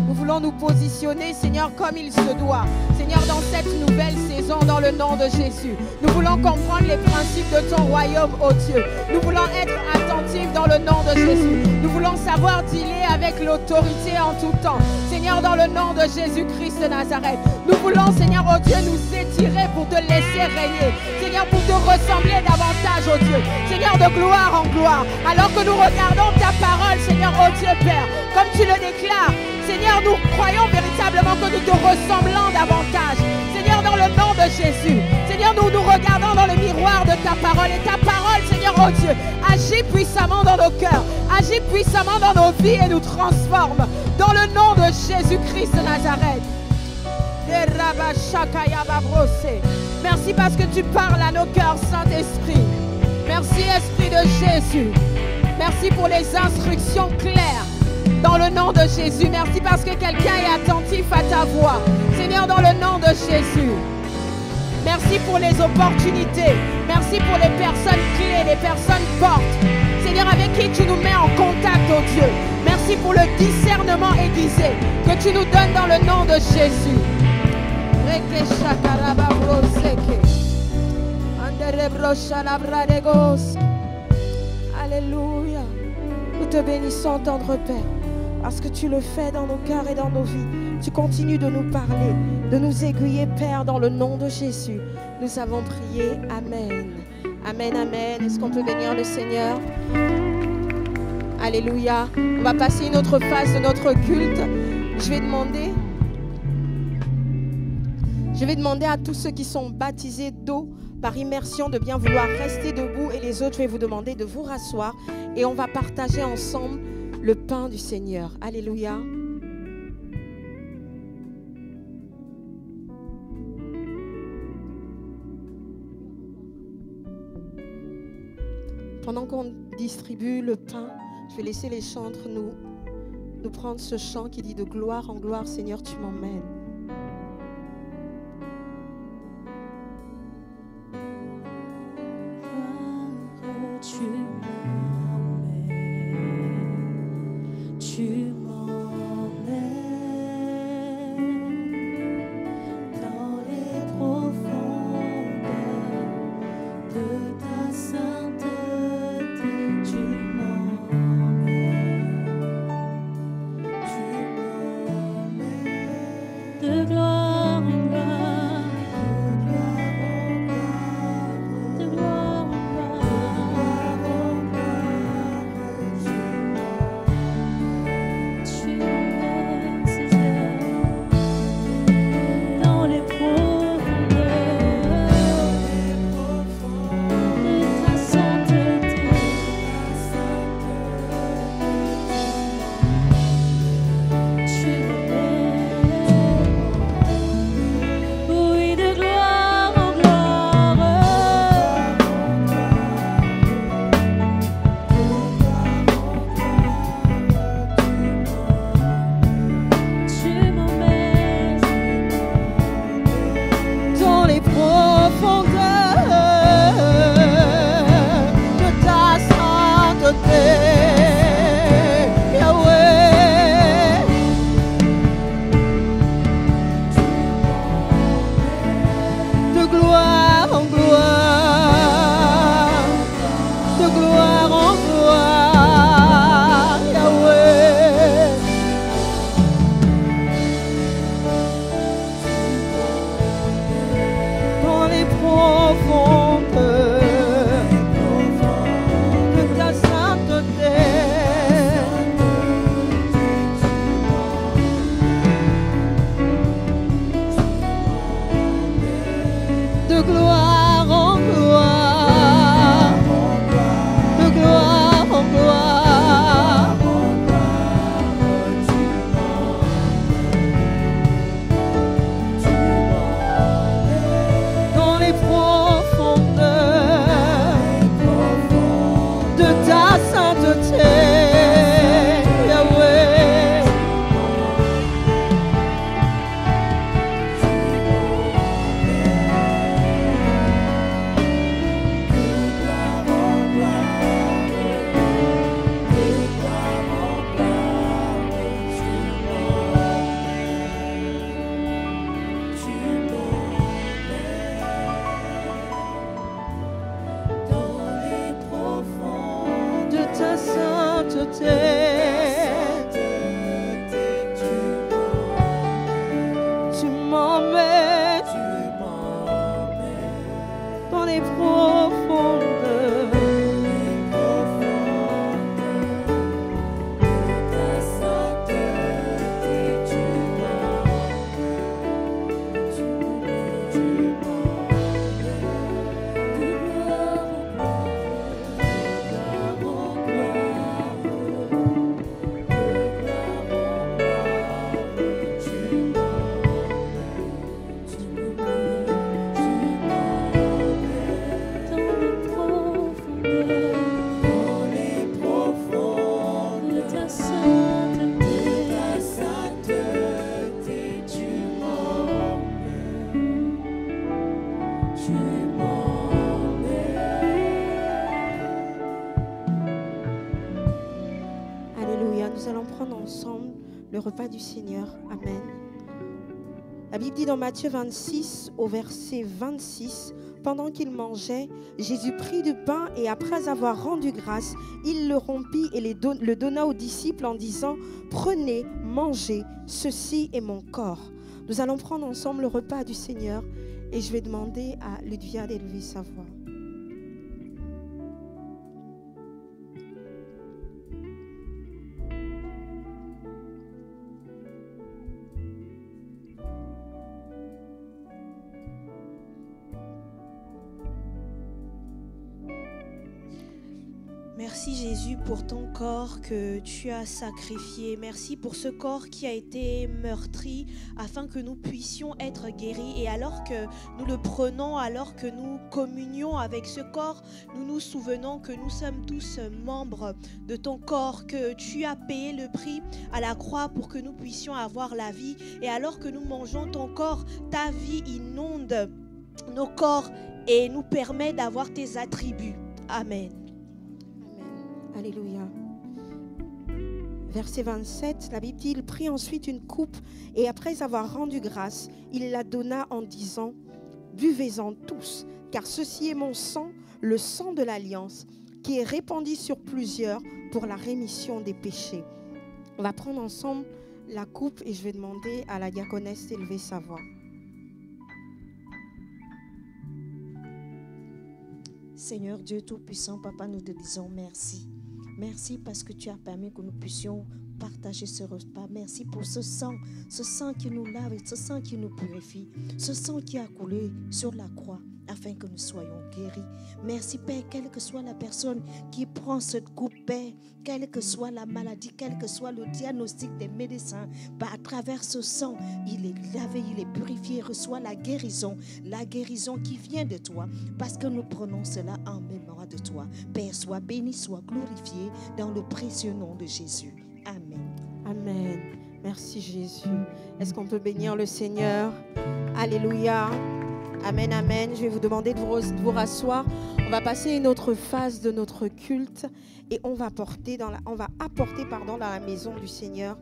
Nous voulons nous positionner, Seigneur, comme il se doit. Seigneur, dans cette nouvelle saison, dans le nom de Jésus. Nous voulons comprendre les principes de ton royaume, ô Dieu. Nous voulons être attentifs dans le nom de Jésus. Nous voulons savoir dealer avec l'autorité en tout temps. Seigneur, dans le nom de Jésus-Christ de Nazareth. Nous voulons, Seigneur, ô Dieu, nous étirer pour te laisser régner. Seigneur, pour te ressembler davantage, ô Dieu. Seigneur, de gloire en gloire. Alors que nous regardons ta parole, Seigneur, ô Dieu Père, comme tu le déclares, Seigneur, nous croyons véritablement que nous te ressemblons davantage. Seigneur, dans le nom de Jésus. Seigneur, nous nous regardons dans le miroir de ta parole. Et ta parole, Seigneur, oh Dieu, agit puissamment dans nos cœurs. Agit puissamment dans nos vies et nous transforme. Dans le nom de Jésus-Christ de Nazareth. Merci parce que tu parles à nos cœurs, Saint-Esprit. Merci, Esprit de Jésus. Merci pour les instructions claires. Dans le nom de Jésus, merci parce que quelqu'un est attentif à ta voix. Seigneur, dans le nom de Jésus. Merci pour les opportunités. Merci pour les personnes clés, les personnes fortes. Seigneur, avec qui tu nous mets en contact, oh Dieu. Merci pour le discernement aiguisé que tu nous donnes dans le nom de Jésus. Alléluia. Nous te bénissons, tendre Père, parce que tu le fais dans nos cœurs et dans nos vies. Tu continues de nous parler, de nous aiguiller, Père, dans le nom de Jésus. Nous avons prié. Amen. Amen, amen. Est-ce qu'on peut bénir le Seigneur? Alléluia. On va passer une autre phase de notre culte. Je vais demander à tous ceux qui sont baptisés d'eau par immersion de bien vouloir rester debout, et les autres, je vais vous demander de vous rasseoir et on va partager ensemble le pain du Seigneur. Alléluia. Pendant qu'on distribue le pain, je vais laisser les chants entre nous prendre ce chant qui dit de gloire en gloire, Seigneur, tu m'emmènes. Tu m'emmènes, tu m'emmènes dans les profondeurs de ta sainteté. Tu m'emmènes, tu m'emmènes. tu m'emmènes dans les profondeurs. Nous allons prendre ensemble le repas du Seigneur. Amen. La Bible dit dans Matthieu 26 au verset 26, pendant qu'il mangeait, Jésus prit du pain et après avoir rendu grâce, il le rompit et le donna aux disciples en disant, prenez, mangez, ceci est mon corps. Nous allons prendre ensemble le repas du Seigneur et je vais demander à Ludvia d'élever sa voix. Merci Jésus pour ton corps que tu as sacrifié. Merci pour ce corps qui a été meurtri afin que nous puissions être guéris. Et alors que nous le prenons, alors que nous communions avec ce corps, nous nous souvenons que nous sommes tous membres de ton corps, que tu as payé le prix à la croix pour que nous puissions avoir la vie. Et alors que nous mangeons ton corps, ta vie inonde nos corps et nous permet d'avoir tes attributs. Amen. Alléluia. Verset 27, la Bible dit, il prit ensuite une coupe et après avoir rendu grâce, il la donna en disant, buvez-en tous, car ceci est mon sang, le sang de l'alliance, qui est répandu sur plusieurs pour la rémission des péchés. On va prendre ensemble la coupe et je vais demander à la diaconesse d'élever sa voix. Seigneur Dieu Tout-Puissant, Papa, nous te disons merci. Merci parce que tu as permis que nous puissions partager ce repas. Merci pour ce sang qui nous lave et ce sang qui nous purifie, ce sang qui a coulé sur la croix afin que nous soyons guéris. Merci Père, quelle que soit la personne qui prend cette coupe, Père, quelle que soit la maladie, quel que soit le diagnostic des médecins, à travers ce sang, il est lavé, il est purifié, reçoit la guérison qui vient de toi, parce que nous prenons cela en mémoire de toi. Père, sois béni, sois glorifié dans le précieux nom de Jésus. Amen. Amen. Merci Jésus. Est-ce qu'on peut bénir le Seigneur? Alléluia. Amen, amen. Je vais vous demander de vous rasseoir. On va passer une autre phase de notre culte et on va apporter dans la maison du Seigneur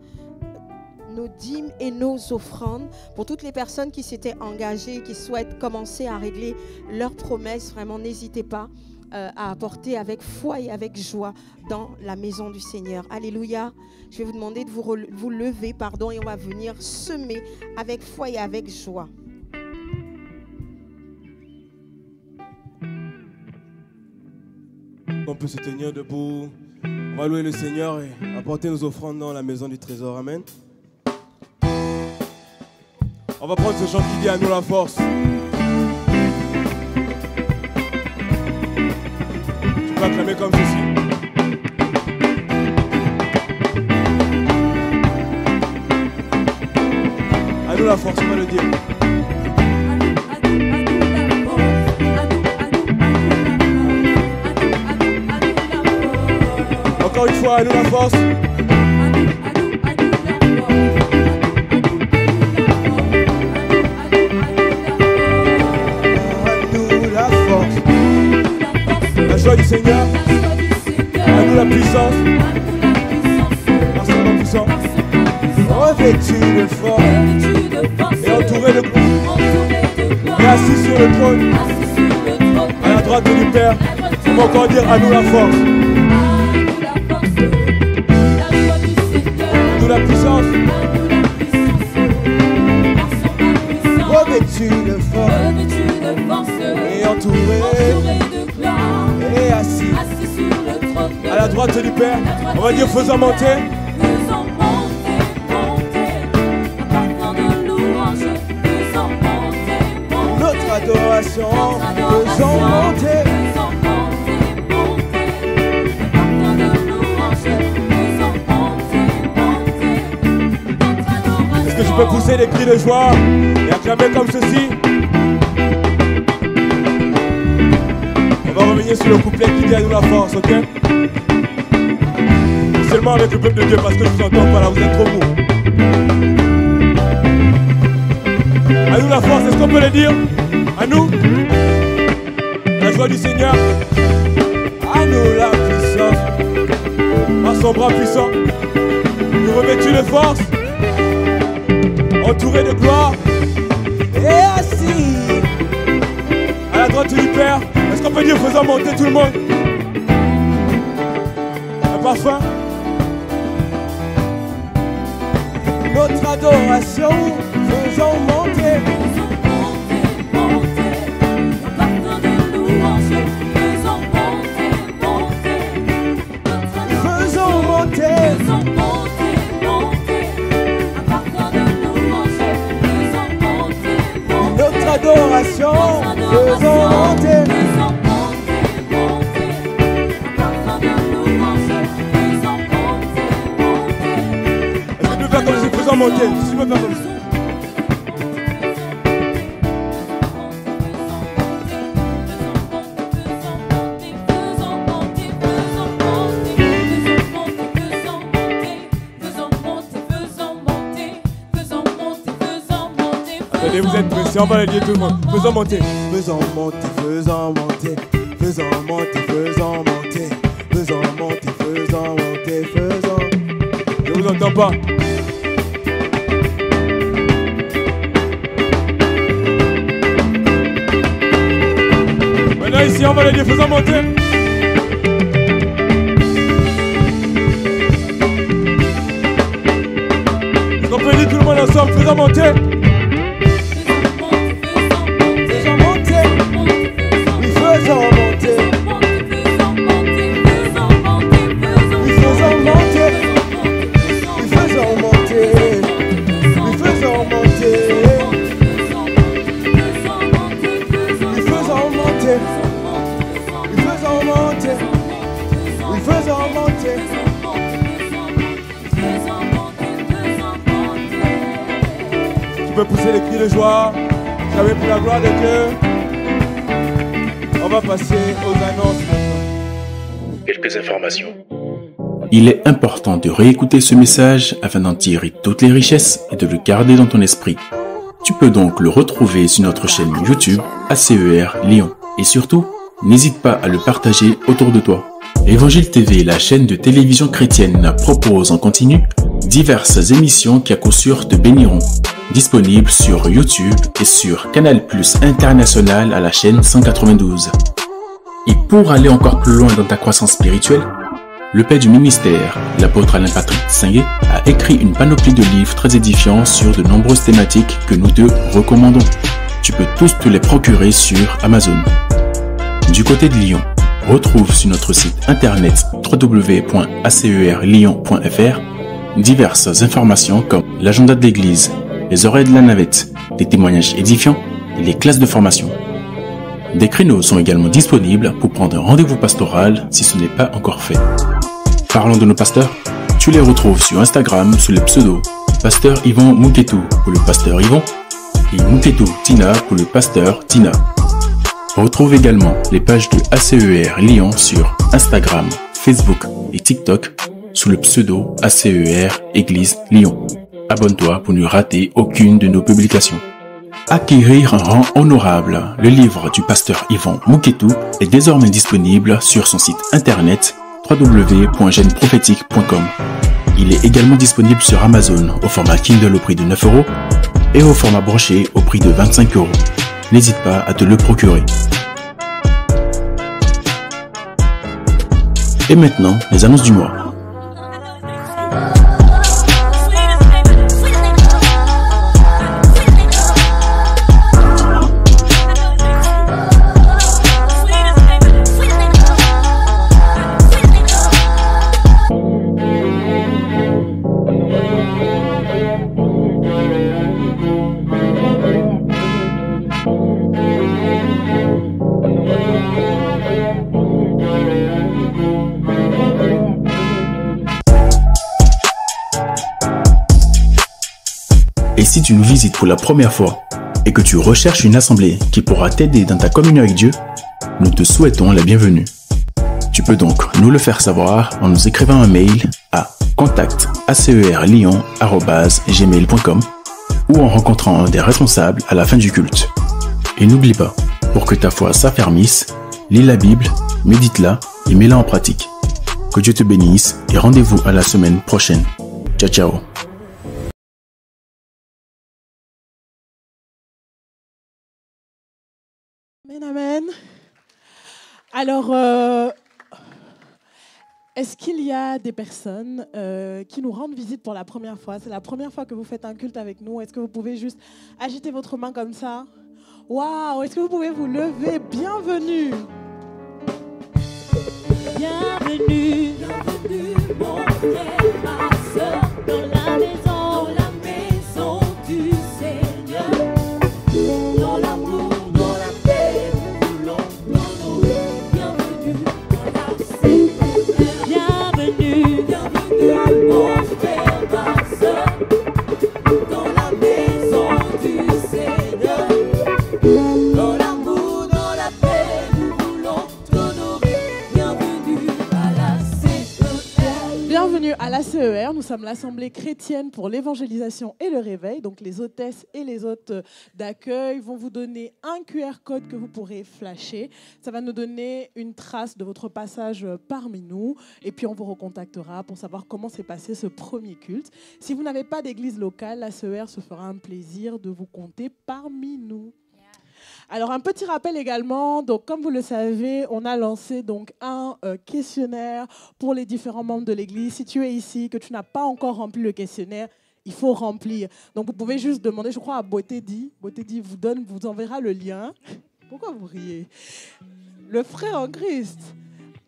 nos dîmes et nos offrandes. Pour toutes les personnes qui s'étaient engagées, qui souhaitent commencer à régler leurs promesses, vraiment n'hésitez pas à apporter avec foi et avec joie dans la maison du Seigneur. Alléluia. Je vais vous demander de vous lever, et on va venir semer avec foi et avec joie. On peut se tenir debout. On va louer le Seigneur et apporter nos offrandes dans la maison du trésor. Amen. On va prendre ce chant qui dit à nous la force. Tu peux acclamer comme ceci. À nous la force, on va le dire. Encore une fois, à nous la force. La joie du Seigneur, à nous la puissance, parce qu'on est puissant, revêtu de force et entouré de gloire, et assis sur le trône, à la droite du Père. On va encore dire à nous la force. nous la puissance. Revêtu de force et entouré de gloire et assis sur le trône à la droite du Père. On va dire faisant monter. Faisons monter, monter, apportant de louanges, faisons monter, monter, Notre adoration, faisons monter. faisons monter, monter, apportant de louanges, faisons monter, monter, notre adoration. Est-ce que tu peux pousser des cris de joie et acclamer comme ceci? On va revenir sur le couplet qui dit à nous la force, ok? Seulement avec le peuple de Dieu parce que je vous entends pas là, vous êtes trop beaux. À nous la force, est-ce qu'on peut le dire? À nous? La joie du Seigneur. À nous la puissance. Par son bras puissant. Nous revêtus de force. Entouré de gloire. Et assis à la droite du Père. Est-ce qu'on peut dire faisant monter tout le monde? Un parfum. Notre adoration, faisons monter. Faisons monter. Notre adoration, faisons monter. Est-ce que tu peux faire comme si faisons monter? Si tu peux faire comme ça. Attendez, vous êtes pressés, on va le dire tout le monde. Faisons monter. Faisons monter, faisons monter. Faisons monter, faisons monter. Faisons monter, faisons monter, faisons. Je vous entends pas. Maintenant ici, on va le dire, faisons monter. Est-ce qu'on peut dire tout le monde ensemble, faisons monter. Tu peux pousser les cris de joie. J'avais pour la gloire de Dieu. On va passer aux annonces maintenant. Quelques informations. Il est important de réécouter ce message afin d'en tirer toutes les richesses et de le garder dans ton esprit. Tu peux donc le retrouver sur notre chaîne YouTube ACER Lyon. Et surtout, n'hésite pas à le partager autour de toi. Évangile TV, la chaîne de télévision chrétienne, propose en continu diverses émissions qui à coup sûr te béniront. Disponible sur YouTube et sur Canal+ International à la chaîne 192. Et pour aller encore plus loin dans ta croissance spirituelle, le père du ministère, l'apôtre Alain-Patrick Singuet, a écrit une panoplie de livres très édifiants sur de nombreuses thématiques que nous te recommandons. Tu peux tous te les procurer sur Amazon. Du côté de Lyon, retrouve sur notre site internet www.acerlyon.fr diverses informations comme l'agenda de l'église, les horaires de la navette, des témoignages édifiants et les classes de formation. Des créneaux sont également disponibles pour prendre un rendez-vous pastoral si ce n'est pas encore fait. Parlons de nos pasteurs. Tu les retrouves sur Instagram sous les pseudos Pasteur Yvon Mouketou pour le pasteur Yvon et Mouketou Tina pour le pasteur Tina. Retrouve également les pages de ACER Lyon sur Instagram, Facebook et TikTok sous le pseudo ACER Église Lyon. Abonne-toi pour ne rater aucune de nos publications. Acquérir un rang honorable, le livre du pasteur Yvon Mouketou est désormais disponible sur son site internet www.geneprophétique.com. Il est également disponible sur Amazon au format Kindle au prix de 9 € et au format broché au prix de 25 €. N'hésite pas à te le procurer. Et maintenant, les annonces du mois. Si tu nous visites pour la première fois et que tu recherches une assemblée qui pourra t'aider dans ta communion avec Dieu, nous te souhaitons la bienvenue. Tu peux donc nous le faire savoir en nous écrivant un mail à contact@acerlyon@gmail.com ou en rencontrant un des responsables à la fin du culte. Et n'oublie pas, pour que ta foi s'affermisse, lis la Bible, médite-la et mets-la en pratique. Que Dieu te bénisse et rendez-vous à la semaine prochaine. Ciao, ciao. Amen, amen. Alors, est-ce qu'il y a des personnes qui nous rendent visite pour la première fois? C'est la première fois que vous faites un culte avec nous. Est-ce que vous pouvez juste agiter votre main comme ça? Waouh! Est-ce que vous pouvez vous lever? Bienvenue! Bienvenue, bienvenue, mon frère, ma soeur, dans la maison du Seigneur. Dans l'amour, dans la paix, nous voulons l'honorer. Bienvenue dans la Seigneur. Bienvenue, bienvenue, mon frère, ma soeur, dans la maison du Seigneur. Dans l'amour, dans la paix, nous voulons t'honorer. Bienvenue à la CER, nous sommes l'Assemblée chrétienne pour l'évangélisation et le réveil. Donc les hôtesses et les hôtes d'accueil vont vous donner un QR code que vous pourrez flasher. Ça va nous donner une trace de votre passage parmi nous. Et puis on vous recontactera pour savoir comment s'est passé ce premier culte. Si vous n'avez pas d'église locale, la CER se fera un plaisir de vous compter parmi nous. Alors, un petit rappel également, donc, comme vous le savez, on a lancé donc, un questionnaire pour les différents membres de l'Église. Si tu es ici, que tu n'as pas encore rempli le questionnaire, il faut remplir. Donc, vous pouvez juste demander, je crois, à Botédi. Botédi vous enverra le lien. Pourquoi vous riez? Le frère en Christ.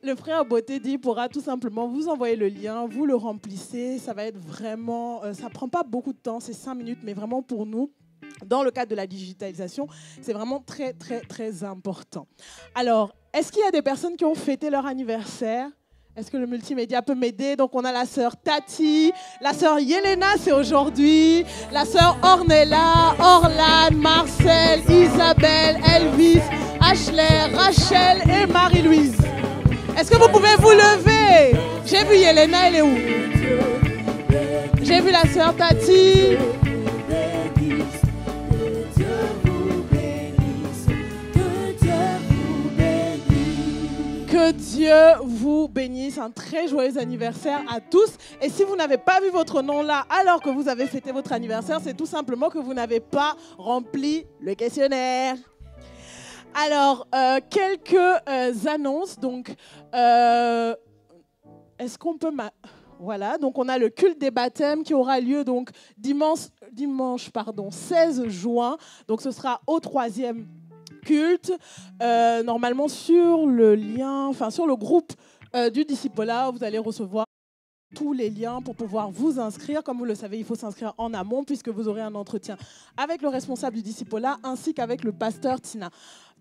Le frère Botédi pourra tout simplement vous envoyer le lien, vous le remplissez. Ça va être vraiment... ça ne prend pas beaucoup de temps, c'est 5 minutes, mais vraiment pour nous, dans le cadre de la digitalisation, c'est vraiment très, très, très important. Alors, est-ce qu'il y a des personnes qui ont fêté leur anniversaire? Est-ce que le multimédia peut m'aider? Donc, on a la sœur Tati, la sœur Yelena, c'est aujourd'hui, la sœur Ornella, Orlan, Marcel, Isabelle, Elvis, Ashley, Rachel et Marie-Louise. Est-ce que vous pouvez vous lever? J'ai vu Yelena, elle est où? J'ai vu la sœur Tati. Que Dieu vous bénisse. Un très joyeux anniversaire à tous. Et si vous n'avez pas vu votre nom là alors que vous avez fêté votre anniversaire, c'est tout simplement que vous n'avez pas rempli le questionnaire. Alors, quelques annonces. Donc, est-ce qu'on peut... Voilà, donc on a le culte des baptêmes qui aura lieu donc dimanche 16 juin. Donc, ce sera au 3e culte, normalement sur le lien, enfin sur le groupe du discipolat, vous allez recevoir tous les liens pour pouvoir vous inscrire. Comme vous le savez, il faut s'inscrire en amont puisque vous aurez un entretien avec le responsable du discipolat ainsi qu'avec le pasteur Tina.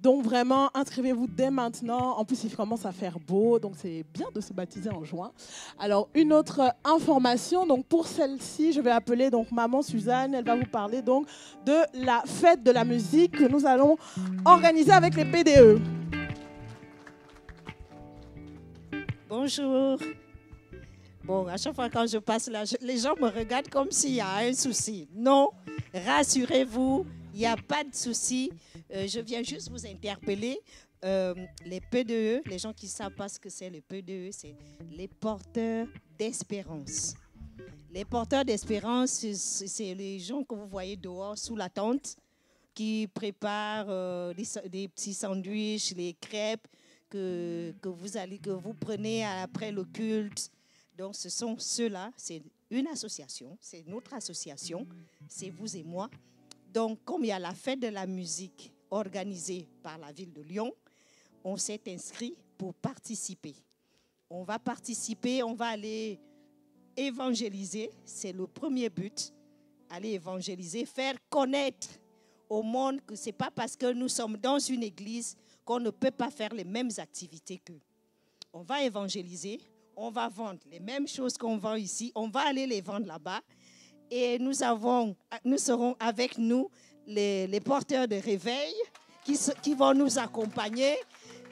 Donc vraiment, inscrivez-vous dès maintenant. En plus, il commence à faire beau, donc c'est bien de se baptiser en juin. Alors, une autre information, donc pour celle-ci, je vais appeler donc Maman Suzanne. Elle va vous parler donc de la fête de la musique que nous allons organiser avec les PDE. Bonjour. Bon, à chaque fois quand je passe là, les gens me regardent comme s'il y a un souci. Non, rassurez-vous, il n'y a pas de souci. Je viens juste vous interpeller. Les PDE, les gens qui ne savent pas ce que c'est les PDE, c'est les porteurs d'espérance. Les porteurs d'espérance, c'est les gens que vous voyez dehors sous la tente qui préparent des petits sandwichs, les crêpes que vous prenez après le culte. Donc, ce sont ceux-là. C'est une association, c'est notre association, c'est vous et moi. Donc, comme il y a la fête de la musique organisée par la ville de Lyon, on s'est inscrit pour participer. On va participer, on va aller évangéliser. C'est le premier but, aller évangéliser, faire connaître au monde que ce n'est pas parce que nous sommes dans une église qu'on ne peut pas faire les mêmes activités qu'eux. On va évangéliser, on va vendre les mêmes choses qu'on vend ici, on va aller les vendre là-bas. Et nous serons avec nous les porteurs de réveil qui vont nous accompagner.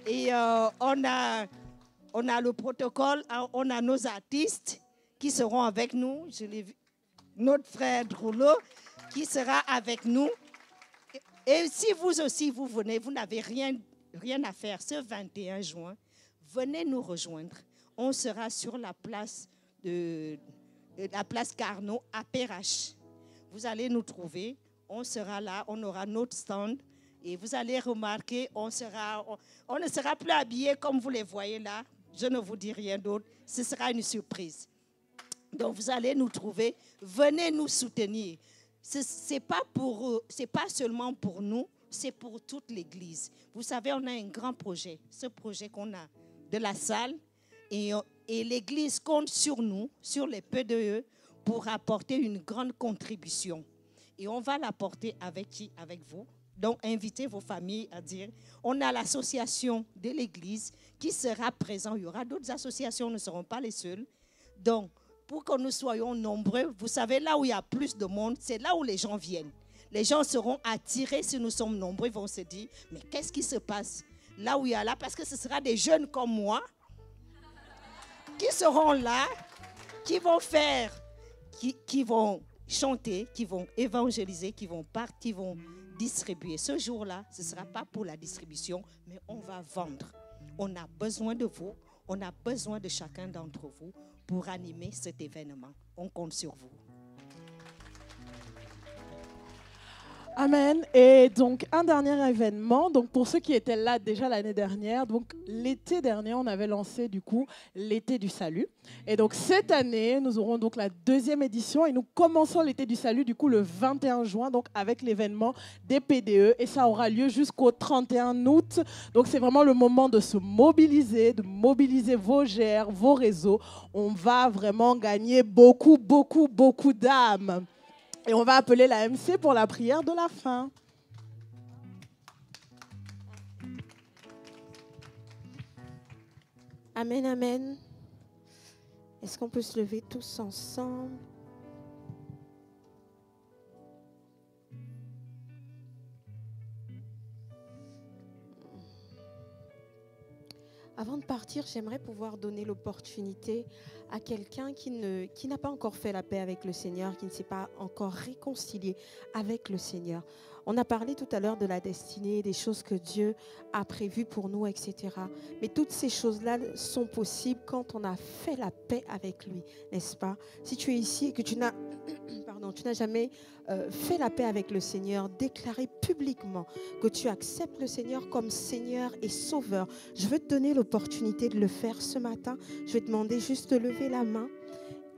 Et on a le protocole, on a nos artistes qui seront avec nous. Je l'ai vu, notre frère Droulo qui sera avec nous. Et si vous aussi, vous venez, vous n'avez rien à faire ce 21 juin, venez nous rejoindre. On sera sur la place Carnot à Perrache. Vous allez nous trouver, on sera là, on aura notre stand et vous allez remarquer, on ne sera plus habillés comme vous les voyez là. Je ne vous dis rien d'autre, ce sera une surprise. Donc vous allez nous trouver, venez nous soutenir. C'est pas seulement pour nous, c'est pour toute l'Église. Vous savez, on a un grand projet, ce projet qu'on a de la salle et l'Église compte sur nous, sur les PDE, pour apporter une grande contribution. Et on va l'apporter avec qui? Avec vous. Donc, invitez vos familles à dire, on a l'association de l'Église qui sera présente. Il y aura d'autres associations, nous ne serons pas les seuls. Donc, pour que nous soyons nombreux, vous savez, là où il y a plus de monde, c'est là où les gens viennent. Les gens seront attirés si nous sommes nombreux, ils vont se dire, mais qu'est-ce qui se passe là où il y a là? Parce que ce sera des jeunes comme moi qui seront là, qui vont faire, qui vont chanter, qui vont évangéliser, qui vont distribuer. Ce jour-là, ce ne sera pas pour la distribution, mais on va vendre. On a besoin de vous, on a besoin de chacun d'entre vous pour animer cet événement. On compte sur vous. Amen. Et donc, un dernier événement. Donc, pour ceux qui étaient là déjà l'année dernière, donc l'été dernier, on avait lancé du coup l'été du salut. Et donc, cette année, nous aurons donc la 2e édition et nous commençons l'été du salut du coup le 21 juin, donc avec l'événement des PDE et ça aura lieu jusqu'au 31 août. Donc, c'est vraiment le moment de se mobiliser, de mobiliser vos GR, vos réseaux. On va vraiment gagner beaucoup d'âmes. Et on va appeler la MC pour la prière de la fin. Amen, amen. Est-ce qu'on peut se lever tous ensemble? Avant de partir, j'aimerais pouvoir donner l'opportunité à quelqu'un qui n'a pas encore fait la paix avec le Seigneur, qui ne s'est pas encore réconcilié avec le Seigneur. On a parlé tout à l'heure de la destinée, des choses que Dieu a prévues pour nous, etc. Mais toutes ces choses-là sont possibles quand on a fait la paix avec lui, n'est-ce pas? Si tu es ici et que tu n'as jamais fait la paix avec le Seigneur, déclaré publiquement que tu acceptes le Seigneur comme Seigneur et Sauveur, je veux te donner l'opportunité de le faire ce matin. Je vais te demander juste de lever la main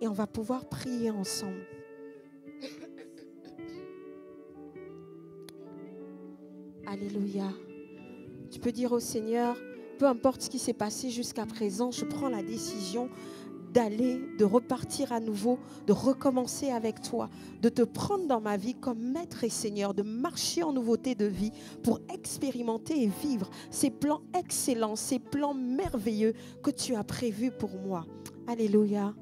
et on va pouvoir prier ensemble. Alléluia. Tu peux dire au Seigneur, peu importe ce qui s'est passé jusqu'à présent, je prends la décision de repartir à nouveau, de recommencer avec toi, de te prendre dans ma vie comme maître et Seigneur, de marcher en nouveauté de vie pour expérimenter et vivre ces plans excellents, ces plans merveilleux que tu as prévus pour moi. Alléluia.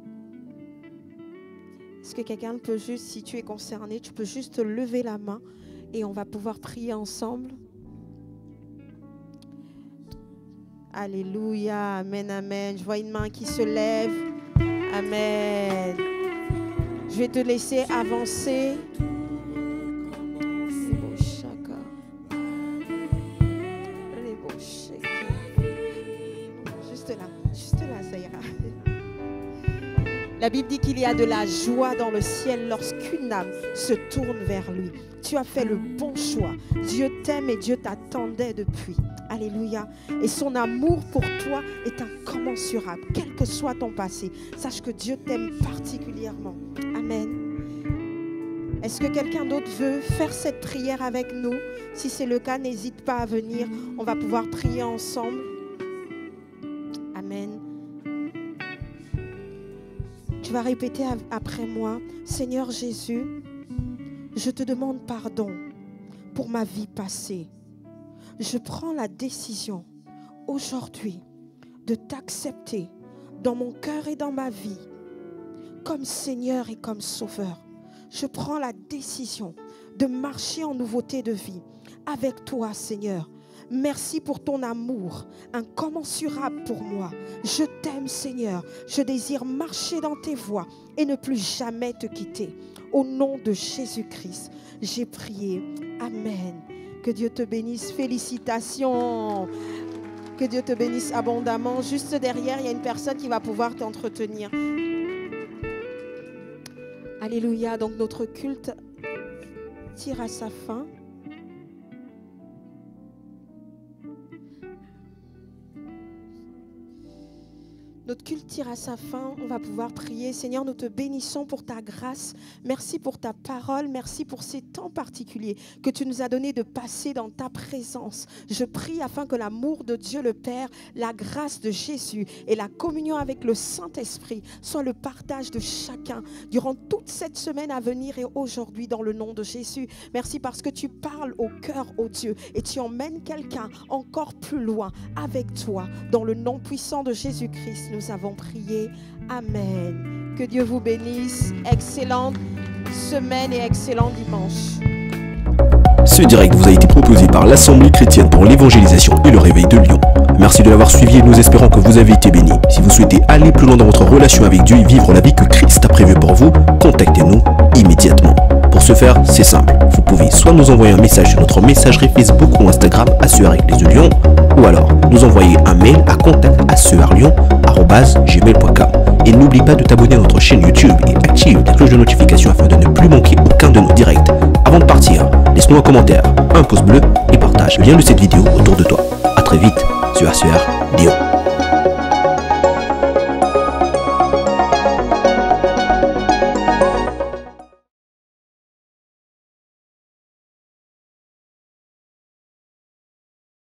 Est-ce que quelqu'un peut juste, si tu es concerné, tu peux juste lever la main et on va pouvoir prier ensemble. Alléluia, amen, amen. Je vois une main qui se lève. Amen. Je vais te laisser avancer. Juste là, ça ira. La Bible dit qu'il y a de la joie dans le ciel lorsqu'une âme se tourne vers lui. Tu as fait le bon choix. Dieu t'aime et Dieu t'attendait depuis. Alléluia. Et son amour pour toi est incommensurable, quel que soit ton passé. Sache que Dieu t'aime particulièrement. Amen. Est-ce que quelqu'un d'autre veut faire cette prière avec nous? Si c'est le cas, n'hésite pas à venir. On va pouvoir prier ensemble. Amen. Tu vas répéter après moi. Seigneur Jésus, je te demande pardon pour ma vie passée. Je prends la décision aujourd'hui de t'accepter dans mon cœur et dans ma vie comme Seigneur et comme Sauveur. je prends la décision de marcher en nouveauté de vie avec toi, Seigneur. Merci pour ton amour incommensurable pour moi. Je t'aime, Seigneur. Je désire marcher dans tes voies et ne plus jamais te quitter. Au nom de Jésus-Christ, j'ai prié. Amen. Que Dieu te bénisse. Félicitations. Que Dieu te bénisse abondamment. Juste derrière, il y a une personne qui va pouvoir t'entretenir. Alléluia. Donc notre culte tire à sa fin. Notre culte tire à sa fin, on va pouvoir prier. Seigneur, nous te bénissons pour ta grâce. Merci pour ta parole. Merci pour ces temps particuliers que tu nous as donné de passer dans ta présence. Je prie afin que l'amour de Dieu le Père, la grâce de Jésus et la communion avec le Saint-Esprit soient le partage de chacun durant toute cette semaine à venir et aujourd'hui dans le nom de Jésus. Merci parce que tu parles au cœur, ô Dieu, et tu emmènes quelqu'un encore plus loin avec toi. Dans le nom puissant de Jésus-Christ, nous avons prié. Amen. Que Dieu vous bénisse. Excellente semaine et excellent dimanche. Ce direct vous a été proposé par l'Assemblée chrétienne pour l'évangélisation et le réveil de Lyon. Merci de l'avoir suivi et nous espérons que vous avez été bénis. Si vous souhaitez aller plus loin dans votre relation avec Dieu et vivre la vie que Christ a prévue pour vous, contactez-nous immédiatement. Pour ce faire, c'est simple. Vous pouvez soit nous envoyer un message sur notre messagerie Facebook ou Instagram @Église de Lyon, ou alors nous envoyer un mail à contact@gmail.com. Et n'oublie pas de t'abonner à notre chaîne YouTube et active la cloche de notification afin de ne plus manquer aucun de nos directs. Avant de partir, laisse-nous un commentaire, un pouce bleu et partage le lien de cette vidéo autour de toi. A très vite sur ACR Lyon.